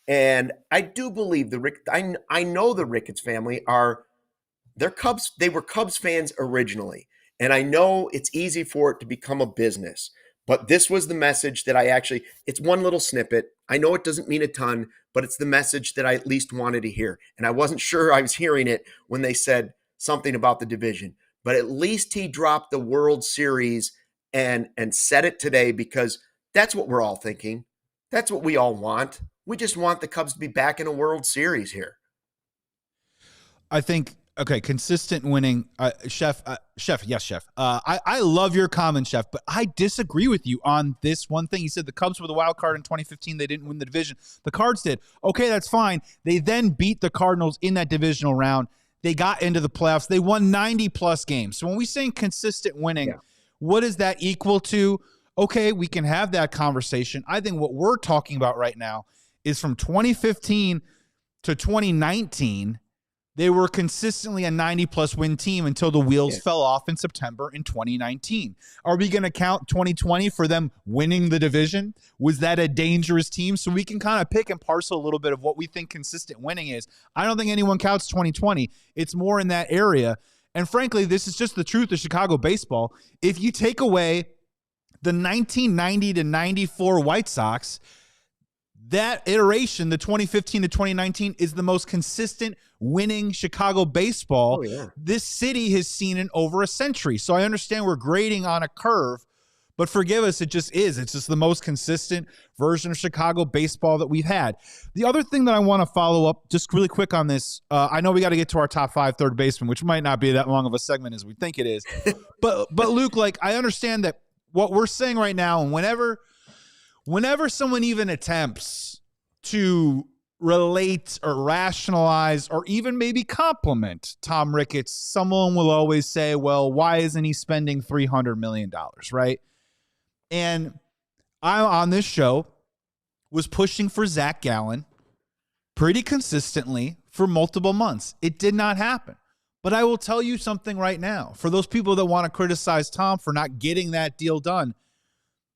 And I do believe I know the Ricketts family they're Cubs. They were Cubs fans originally. And I know it's easy for it to become a business. But this was the message that it's one little snippet. I know it doesn't mean a ton, but it's the message that I at least wanted to hear. And I wasn't sure I was hearing it when they said something about the division. But at least he dropped the World Series and said it today, because that's what we're all thinking. That's what we all want. We just want the Cubs to be back in a World Series here. I think, okay, consistent winning. Chef, yes, Chef. I love your comment, Chef, but I disagree with you on this one thing. You said the Cubs were the wild card in 2015. They didn't win the division. The Cards did. Okay, that's fine. They then beat the Cardinals in that divisional round. They got into the playoffs. They won 90-plus games. So when we say consistent winning, what does that equal to? Okay, we can have that conversation. I think what we're talking about right now is from 2015 to 2019, they were consistently a 90-plus win team until the wheels fell off in September in 2019. Are we going to count 2020 for them winning the division? Was that a dangerous team? So we can kind of pick and parcel a little bit of what we think consistent winning is. I don't think anyone counts 2020. It's more in that area. And frankly, this is just the truth of Chicago baseball. If you take away the 1990 to 94 White Sox, that iteration, the 2015 to 2019, is the most consistent winning Chicago baseball this city has seen in over a century. So I understand we're grading on a curve, but forgive us, it just is. It's just the most consistent version of Chicago baseball that we've had. The other thing that I want to follow up just really quick on this, I know we got to get to our top 5 third baseman, which might not be that long of a segment as we think it is. but Luke, like, I understand that what we're saying right now, and whenever someone even attempts to relate or rationalize or even maybe compliment Tom Ricketts, someone will always say, well, why isn't he spending $300 million, right? And I, on this show, was pushing for Zac Gallen pretty consistently for multiple months. It did not happen. But I will tell you something right now. For those people that want to criticize Tom for not getting that deal done,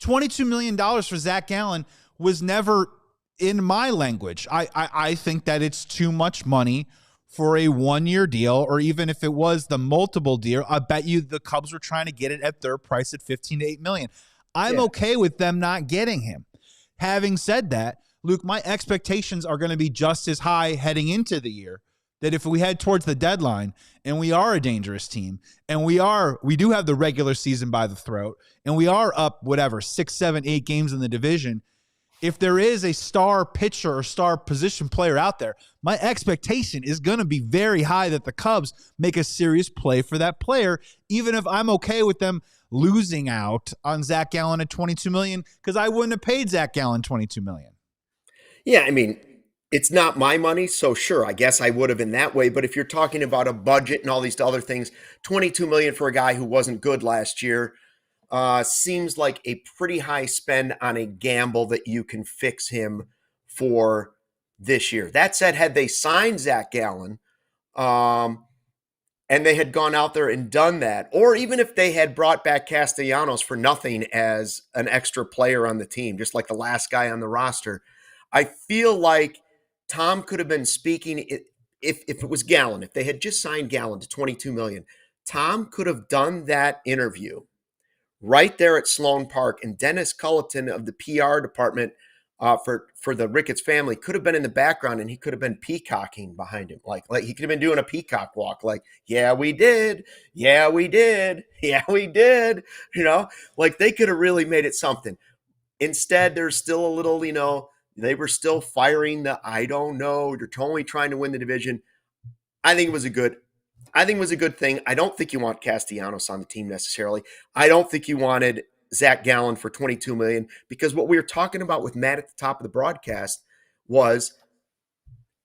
$22 million for Zac Gallen was never in my language. I think that it's too much money for a one-year deal, or even if it was the multiple deal, I bet you the Cubs were trying to get it at their price at $15 to $8 million. I'm okay with them not getting him. Having said that, Luke, my expectations are going to be just as high heading into the year, that if we head towards the deadline and we are a dangerous team and we do have the regular season by the throat and we are up, 6, 7, 8 games in the division, if there is a star pitcher or star position player out there, my expectation is going to be very high that the Cubs make a serious play for that player, even if I'm okay with them losing out on Zac Gallen at $22 million, because I wouldn't have paid Zac Gallen $22 million. Yeah, I mean, it's not my money, so sure, I guess I would have in that way. But if you're talking about a budget and all these other things, $22 million for a guy who wasn't good last year seems like a pretty high spend on a gamble that you can fix him for this year. That said, had they signed Zac Gallen and they had gone out there and done that, or even if they had brought back Castellanos for nothing as an extra player on the team, just like the last guy on the roster, I feel like Tom could have been speaking, if it was Gallen, if they had just signed Gallen to $22 million, Tom could have done that interview right there at Sloan Park, and Dennis Culleton of the PR department for the Ricketts family could have been in the background, and he could have been peacocking behind him. Like he could have been doing a peacock walk, like, yeah, we did. Yeah, we did. Yeah, we did. Like they could have really made it something. Instead, there's still a little, They were still firing the I don't know. You're totally trying to win the division. I think it was a good thing. I don't think you want Castellanos on the team necessarily. I don't think you wanted Zac Gallen for $22 million, because what we were talking about with Matt at the top of the broadcast was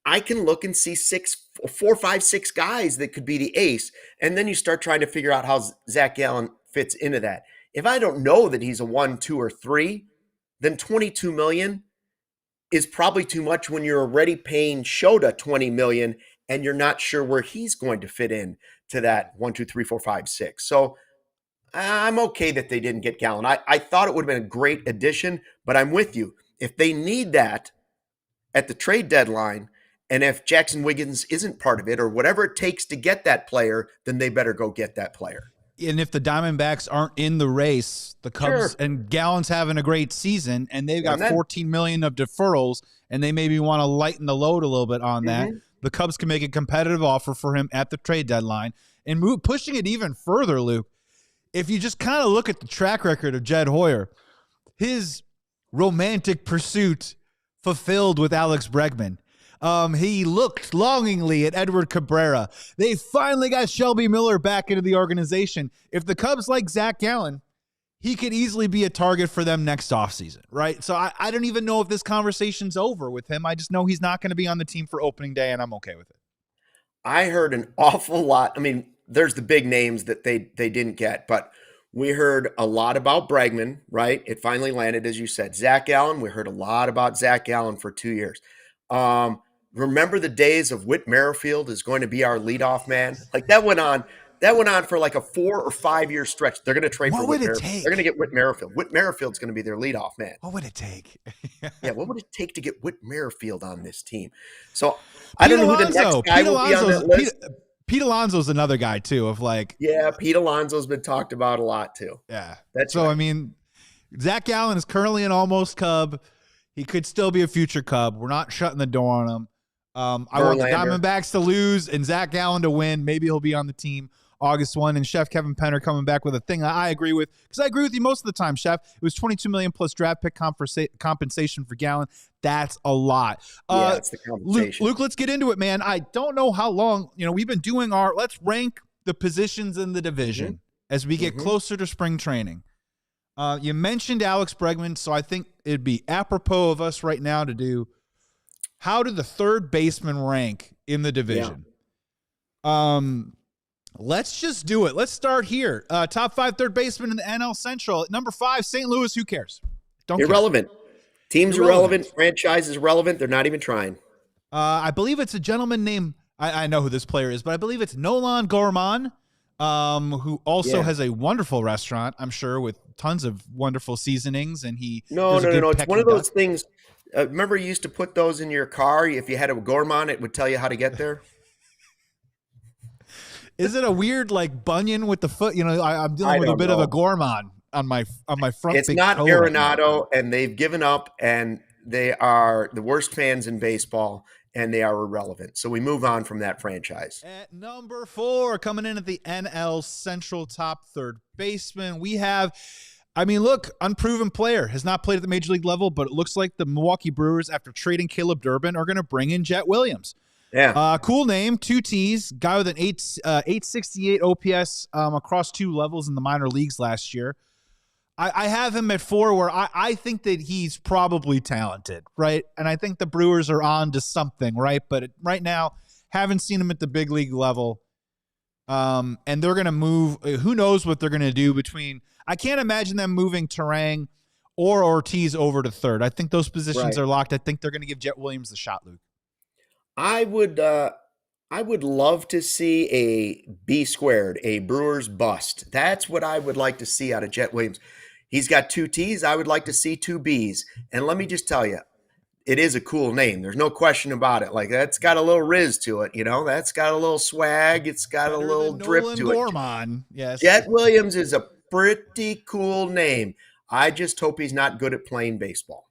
I can look and see 4, 5, 6 guys that could be the ace. And then you start trying to figure out how Zac Gallen fits into that. If I don't know that he's a 1, 2, or 3, then $22 million is probably too much when you're already paying Shota $20 million and you're not sure where he's going to fit in to that 1, 2, 3, 4, 5, 6. So I'm okay that they didn't get Gallen. I thought it would have been a great addition, but I'm with you. If they need that at the trade deadline, and if Jackson Wiggins isn't part of it or whatever it takes to get that player, then they better go get that player. And if the Diamondbacks aren't in the race, the Cubs and Gallen's having a great season, and they've got $14 million of deferrals, and they maybe want to lighten the load a little bit on that, the Cubs can make a competitive offer for him at the trade deadline. And pushing it even further, Luke, if you just kind of look at the track record of Jed Hoyer, his romantic pursuit fulfilled with Alex Bregman. He looked longingly at Edward Cabrera. They finally got Shelby Miller back into the organization. If the Cubs like Zac Gallen, he could easily be a target for them next offseason, right? So I don't even know if this conversation's over with him. I just know he's not going to be on the team for opening day, and I'm okay with it. I heard an awful lot. I mean, there's the big names that they didn't get, but we heard a lot about Bregman, right? It finally landed, as you said. Zac Gallen, we heard a lot about Zac Gallen for 2 years. Remember the days of Whit Merrifield is going to be our leadoff man? Like that went on for like a 4 or 5 year stretch. They're going to trade for Whit Merrifield. They're going to get Whit Merrifield. Whit Merrifield's going to be their leadoff man. What would it take? Yeah, what would it take to get Whit Merrifield on this team? So I don't know who the next guy will be on that list. Pete Alonso's another guy too. Pete Alonso's been talked about a lot too. Yeah, that's so. Right. I mean, Zac Gallen is currently an almost Cub. He could still be a future Cub. We're not shutting the door on him. I want the Diamondbacks to lose and Zac Gallen to win. Maybe he'll be on the team August 1. And Chef Kevin Penner coming back with a thing I agree with, because I agree with you most of the time, Chef. It was $22 million plus draft pick compensation for Gallen. That's a lot. That's the compensation. Luke, let's get into it, man. I don't know how long. We've been doing let's rank the positions in the division as we get closer to spring training. You mentioned Alex Bregman, so I think it'd be apropos of us right now to do, how do the third baseman rank in the division? Let's just do it. Let's start here. Top 5 third baseman in the NL Central. At number 5, St. Louis. Who cares? Irrelevant. Team's irrelevant. Franchise is relevant. They're not even trying. I believe it's a gentleman named, I know who this player is, but I believe it's Nolan Gorman, who also has a wonderful restaurant, I'm sure, with tons of wonderful seasonings. And No. It's one of those things. Remember, you used to put those in your car. If you had a Gourmand, it would tell you how to get there. Is it a weird like bunion with the foot? I'm dealing with a bit of a Gourmand on my front. It's not Arenado, and they've given up, and they are the worst fans in baseball, and they are irrelevant. So we move on from that franchise. At number 4, coming in at the NL Central top third baseman, we have. Unproven player, has not played at the major league level, but it looks like the Milwaukee Brewers, after trading Caleb Durbin, are going to bring in Jet Williams. Yeah. Cool name, 2 T's, guy with an 868 OPS across 2 levels in the minor leagues last year. I have him at 4, where I think that he's probably talented, right? And I think the Brewers are on to something, right? But right now, haven't seen him at the big league level. And they're going to move. Who knows what they're going to do between. I can't imagine them moving Terang or Ortiz over to third. I think those positions are locked. I think they're going to give Jet Williams the shot, Luke. I would love to see a B squared, a Brewers bust. That's what I would like to see out of Jet Williams. He's got 2 T's. I would like to see 2 B's. And let me just tell you, it is a cool name. There's no question about it. Like, that's got a little riz to it, That's got a little swag. It's got a little drip to Gorman. Yes. Jet Williams is a pretty cool name. I just hope he's not good at playing baseball.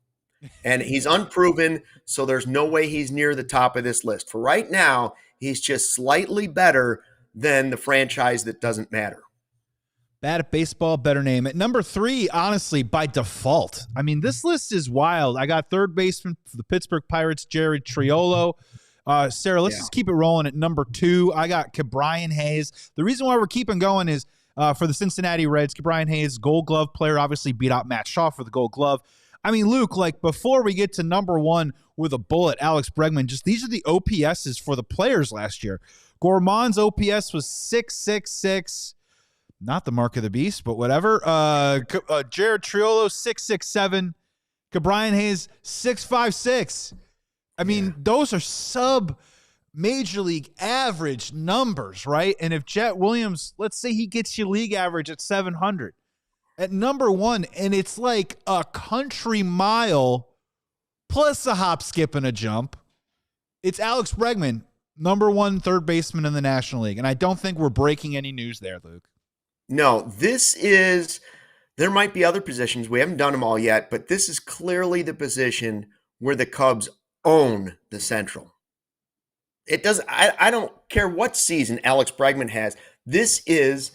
And he's unproven, so there's no way he's near the top of this list. For right now, he's just slightly better than the franchise that doesn't matter. Bad at baseball, better name it. Number 3, honestly, by default. I mean, this list is wild. I got third baseman for the Pittsburgh Pirates, Jared Triolo. Sarah, let's just keep it rolling at number 2. I got Ke'Bryan Hayes. The reason why we're keeping going is for the Cincinnati Reds, Ke'Bryan Hayes, Gold Glove player, obviously beat out Matt Shaw for the Gold Glove. I mean, Luke, like before we get to number 1 with a bullet, Alex Bregman, just these are the OPSs for the players last year. Gourmand's OPS was 666. Not the mark of the beast, but whatever. Jared Triolo, 667. Ke'Bryan Hayes, 656. I mean, those are sub-major league average numbers, right? And if Jet Williams, let's say he gets you league average at 700. At number 1, and it's like a country mile plus a hop, skip, and a jump. It's Alex Bregman, number 1 third baseman in the National League. And I don't think we're breaking any news there, Luke. No, there might be other positions. We haven't done them all yet, but this is clearly the position where the Cubs own the Central. It does. I don't care what season Alex Bregman has. This is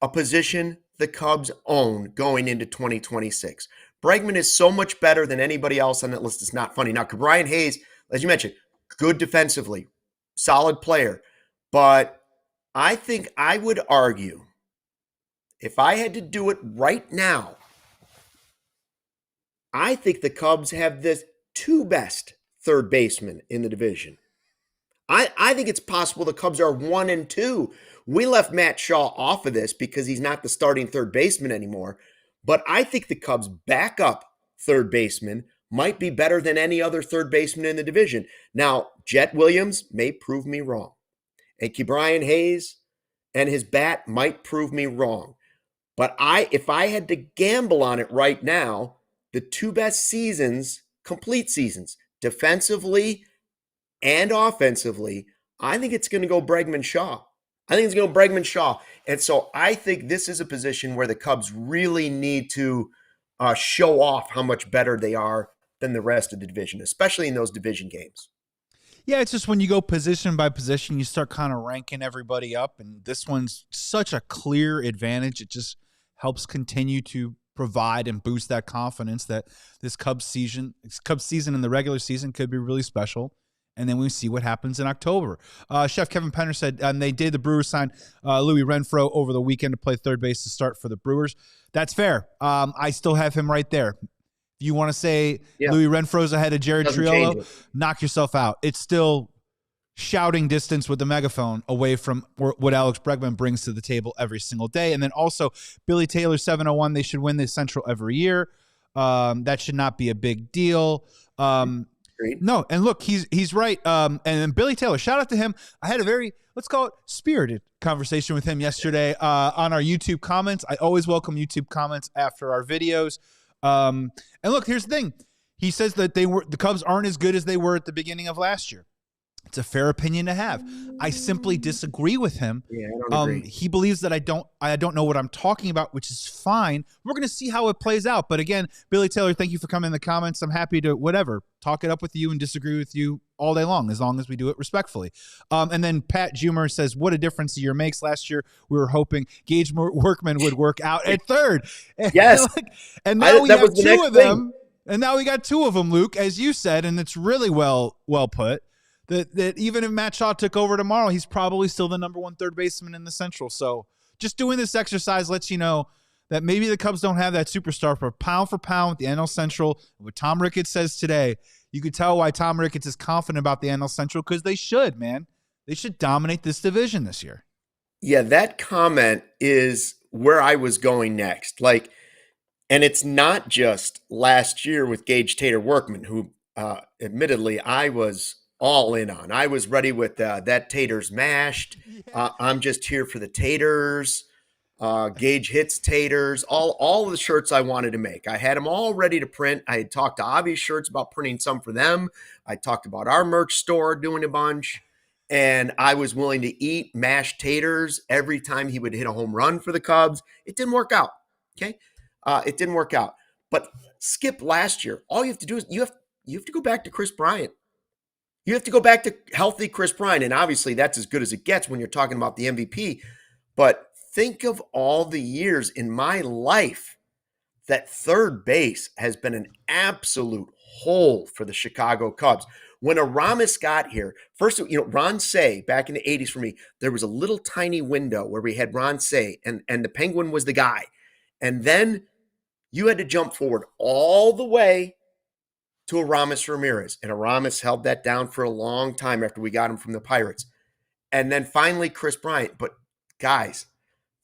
a position the Cubs own going into 2026. Bregman is so much better than anybody else on that list. It's not funny. Now, Ke'Bryan Hayes, as you mentioned, good defensively, solid player. But I think I would argue, if I had to do it right now, I think the Cubs have the 2 best third basemen in the division. I think it's possible the Cubs are 1 and 2. We left Matt Shaw off of this because he's not the starting third baseman anymore. But I think the Cubs' backup third baseman might be better than any other third baseman in the division. Now, Jet Williams may prove me wrong. And Ke'Bryan Hayes and his bat might prove me wrong. But if I had to gamble on it right now, the 2 best seasons, complete seasons, defensively and offensively, I think it's going to go Bregman Shaw. And so I think this is a position where the Cubs really need to show off how much better they are than the rest of the division, especially in those division games. Yeah, it's just when you go position by position, you start kind of ranking everybody up, and this one's such a clear advantage. It just helps continue to provide and boost that confidence that this Cubs season in the regular season could be really special. And then we see what happens in October. Chef Kevin Penner said the Brewers signed Louis Renfroe over the weekend to play third base to start for the Brewers. That's fair. I still have him right there. If you want to say Louis Renfroe's ahead of Jared Triolo, knock yourself out. It's still shouting distance with the megaphone away from what Alex Bregman brings to the table every single day. And then also Billy Taylor, 701, they should win the Central every year. That should not be a big deal. No, and look, he's right. And then Billy Taylor, shout out to him. I had a very, let's call it spirited conversation with him yesterday on our YouTube comments. I always welcome YouTube comments after our videos. And look, here's the thing. He says that the Cubs aren't as good as they were at the beginning of last year. It's a fair opinion to have. I simply disagree with him. Yeah, I don't agree. He believes that I don't know what I'm talking about, which is fine. We're going to see how it plays out. But again, Billy Taylor, thank you for coming in the comments. I'm happy to talk it up with you and disagree with you all day long, as long as we do it respectfully. And then Pat Jumer says, what a difference a year makes. Last year, we were hoping Gage Workman would work out at third. Yes. And now we have 2 of them. And now we got 2 of them, Luke, as you said, and it's really well put. That even if Matt Shaw took over tomorrow, he's probably still the number 1 third baseman in the Central. So just doing this exercise lets you know that maybe the Cubs don't have that superstar for pound with the NL Central. What Tom Ricketts says today, you could tell why Tom Ricketts is confident about the NL Central, because they should, man. They should dominate this division this year. Yeah, that comment is where I was going next. And it's not just last year with Gage Taylor Workman, who admittedly I was all in on. I was ready with that taters mashed. I'm just here for the taters. Gage hits taters. All of the shirts I wanted to make. I had them all ready to print. I had talked to Obvious Shirts about printing some for them. I talked about our merch store doing a bunch. And I was willing to eat mashed taters every time he would hit a home run for the Cubs. It didn't work out. Okay? It didn't work out. But skip last year. All you have to do is you have to go back to Chris Bryant. You have to go back to healthy Chris Bryant, and obviously that's as good as it gets when you're talking about the MVP. But think of all the years in my life that third base has been an absolute hole for the Chicago Cubs. When Aramis got here, first, Ron Say, back in the 80s for me, there was a little tiny window where we had Ron Say, and the Penguin was the guy. And then you had to jump forward all the way to Aramis Ramirez. And Aramis held that down for a long time after we got him from the Pirates. And then finally, Chris Bryant. But guys,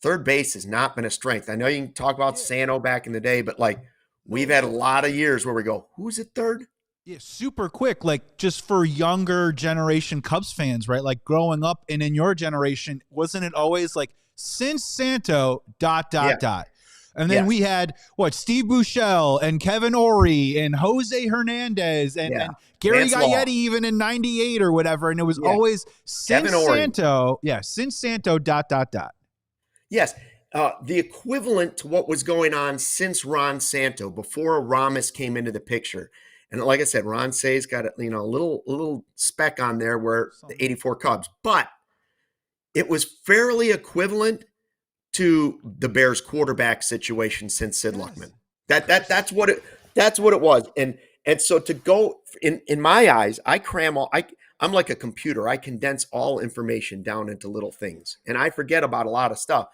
third base has not been a strength. I know you can talk about Sano back in the day, but like we've had a lot of years where we go, who's at third? Yeah, super quick, like just for younger generation Cubs fans, right? Like growing up and in your generation, wasn't it always like since Santo ... And then we had Steve Buechele and Kevin Ory and Jose Hernandez and Gary Gaetti even in '98 or whatever. And it was always since Santo. Yeah, since Santo ... Yes. The equivalent to what was going on since Ron Santo, before Aramis came into the picture. And like I said, Ron Say's got a little speck on there where the 84 Cubs. But it was fairly equivalent to the Bears quarterback situation since Sid Luckman. That's what it was. And so to go in my eyes, I cram all I'm like a computer. I condense all information down into little things, and I forget about a lot of stuff.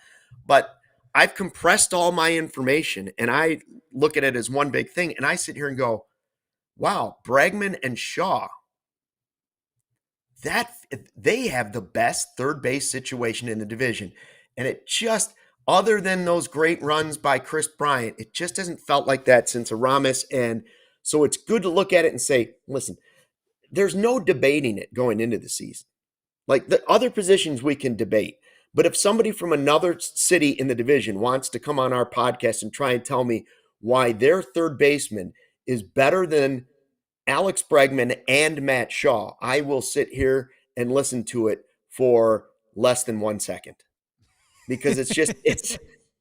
But I've compressed all my information, and I look at it as one big thing. And I sit here and go, wow, Bregman and Shaw, that they have the best third base situation in the division. And it just, other than those great runs by Chris Bryant, it just hasn't felt like that since Aramis. And so it's good to look at it and say, listen, there's no debating it going into the season. Like the other positions we can debate. But if somebody from another city in the division wants to come on our podcast and try and tell me why their third baseman is better than Alex Bregman and Matt Shaw, I will sit here and listen to it for less than 1 second. Because it's just,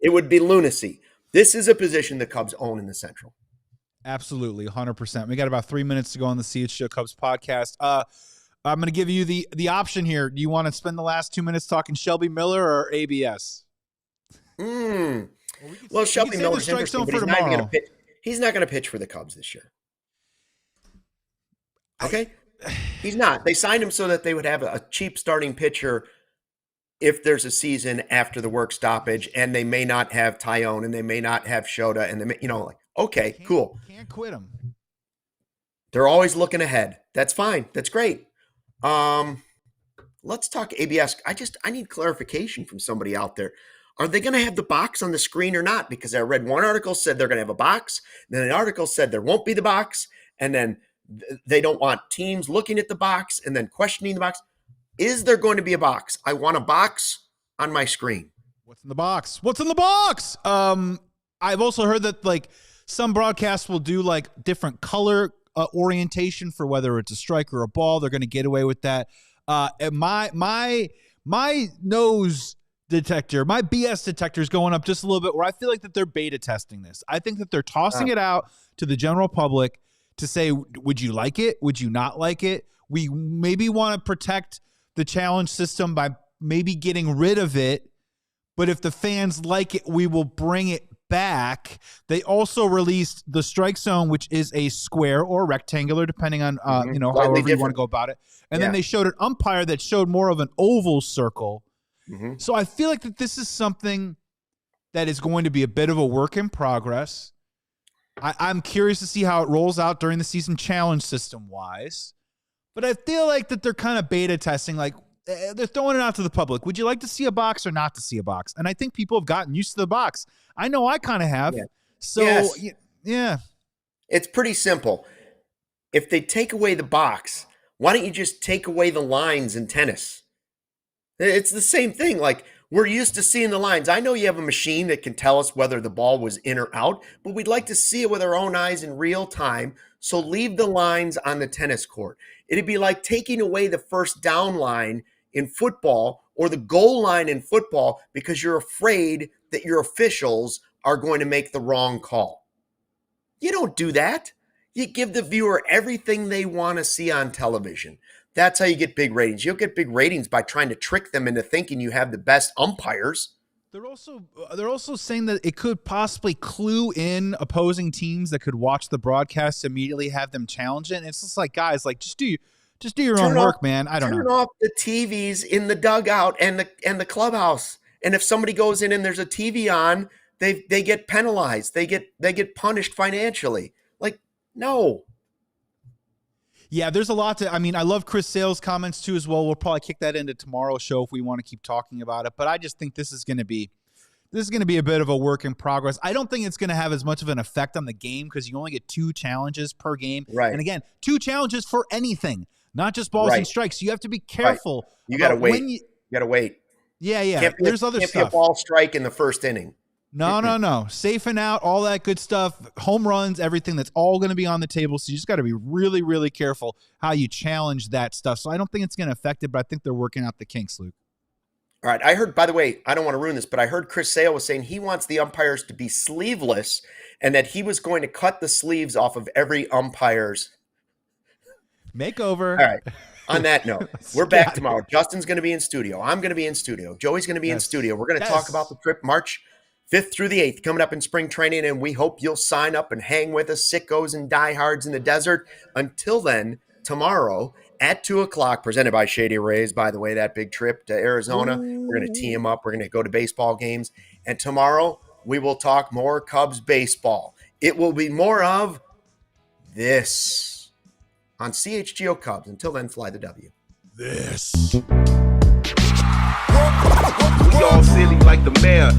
it would be lunacy. This is a position the Cubs own in the Central. Absolutely, 100%. We got about 3 minutes to go on the CHGO Cubs podcast. I'm going to give you the option here. Do you want to spend the last 2 minutes talking Shelby Miller or ABS? Well, Shelby Miller's interesting, but he's not going to pitch for the Cubs this year. Okay? He's not. They signed him so that they would have a cheap starting pitcher if there's a season after the work stoppage, and they may not have Tyone, and they may not have Shota, and they may, okay, cool. Can't quit him. They're always looking ahead. That's fine. That's great. Let's talk ABS. I need clarification from somebody out there. Are they going to have the box on the screen or not? Because I read one article said they're going to have a box. Then an article said there won't be the box. And then they don't want teams looking at the box and then questioning the box. Is there going to be a box? I want a box on my screen. What's in the box? What's in the box? I've also heard that like some broadcasts will do like different color orientation for whether it's a strike or a ball. They're going to get away with that. And my nose detector, my BS detector is going up just a little bit, where I feel like that they're beta testing this. I think that they're tossing it out to the general public to say, would you like it? Would you not like it? We maybe want to protect the challenge system by maybe getting rid of it. But if the fans like it, we will bring it back. They also released the strike zone, which is a square or rectangular, depending on, however you want to go about it. And then they showed an umpire that showed more of an oval circle. So I feel like that this is something that is going to be a bit of a work in progress. I'm curious to see how it rolls out during the season, challenge system wise. But I feel like that they're kind of beta testing, like they're throwing it out to the public. Would you like to see a box or not to see a box? And I think people have gotten used to the box. I know I kind of have. So, yeah. It's pretty simple. If they take away the box, why don't you just take away the lines in tennis? It's the same thing. Like, we're used to seeing the lines. I know you have a machine that can tell us whether the ball was in or out, but we'd like to see it with our own eyes in real time. So leave the lines on the tennis court. It'd be like taking away the first down line in football or the goal line in football because you're afraid that your officials are going to make the wrong call. You don't do that. You give the viewer everything they want to see on television. That's how you get big ratings. You'll get big ratings by trying to trick them into thinking you have the best umpires. They're also saying that it could possibly clue in opposing teams that could watch the broadcast immediately, have them challenge it. And it's just like, guys, like just do your own work, man. I don't know. Turn off the TVs in the dugout and the clubhouse. And if somebody goes in and there's a TV on, they get penalized. They get punished financially. Like, no. Yeah, there's a lot to. I mean, I love Chris Sale's comments too as well. We'll probably kick that into tomorrow's show if we want to keep talking about it. But I just think this is going to be a bit of a work in progress. I don't think it's going to have as much of an effect on the game because you only get 2 challenges per game. Right. And again, 2 challenges for anything, not just balls and strikes. You have to be careful. Right. You got to wait. You got to wait. Yeah. There's other stuff. Can't be a ball strike in the first inning. No. Safe and out, all that good stuff, home runs, everything, that's all going to be on the table. So you just got to be really, really careful how you challenge that stuff. So I don't think it's going to affect it, but I think they're working out the kinks, Luke. All right. I heard, by the way, I don't want to ruin this, but I heard Chris Sale was saying he wants the umpires to be sleeveless and that he was going to cut the sleeves off of every umpire's makeover. All right. On that note, we're back tomorrow. Justin's going to be in studio. I'm going to be in studio. Joey's going to be in studio. We're going to talk about the trip March 5th through the 8th coming up in spring training, and we hope you'll sign up and hang with us, sickos and diehards in the desert. Until then, tomorrow at 2 o'clock, presented by Shady Rays, by the way, that big trip to Arizona. We're going to tee them up. We're going to go to baseball games. And tomorrow, we will talk more Cubs baseball. It will be more of this on CHGO Cubs. Until then, fly the W. This. We all silly like the mayor.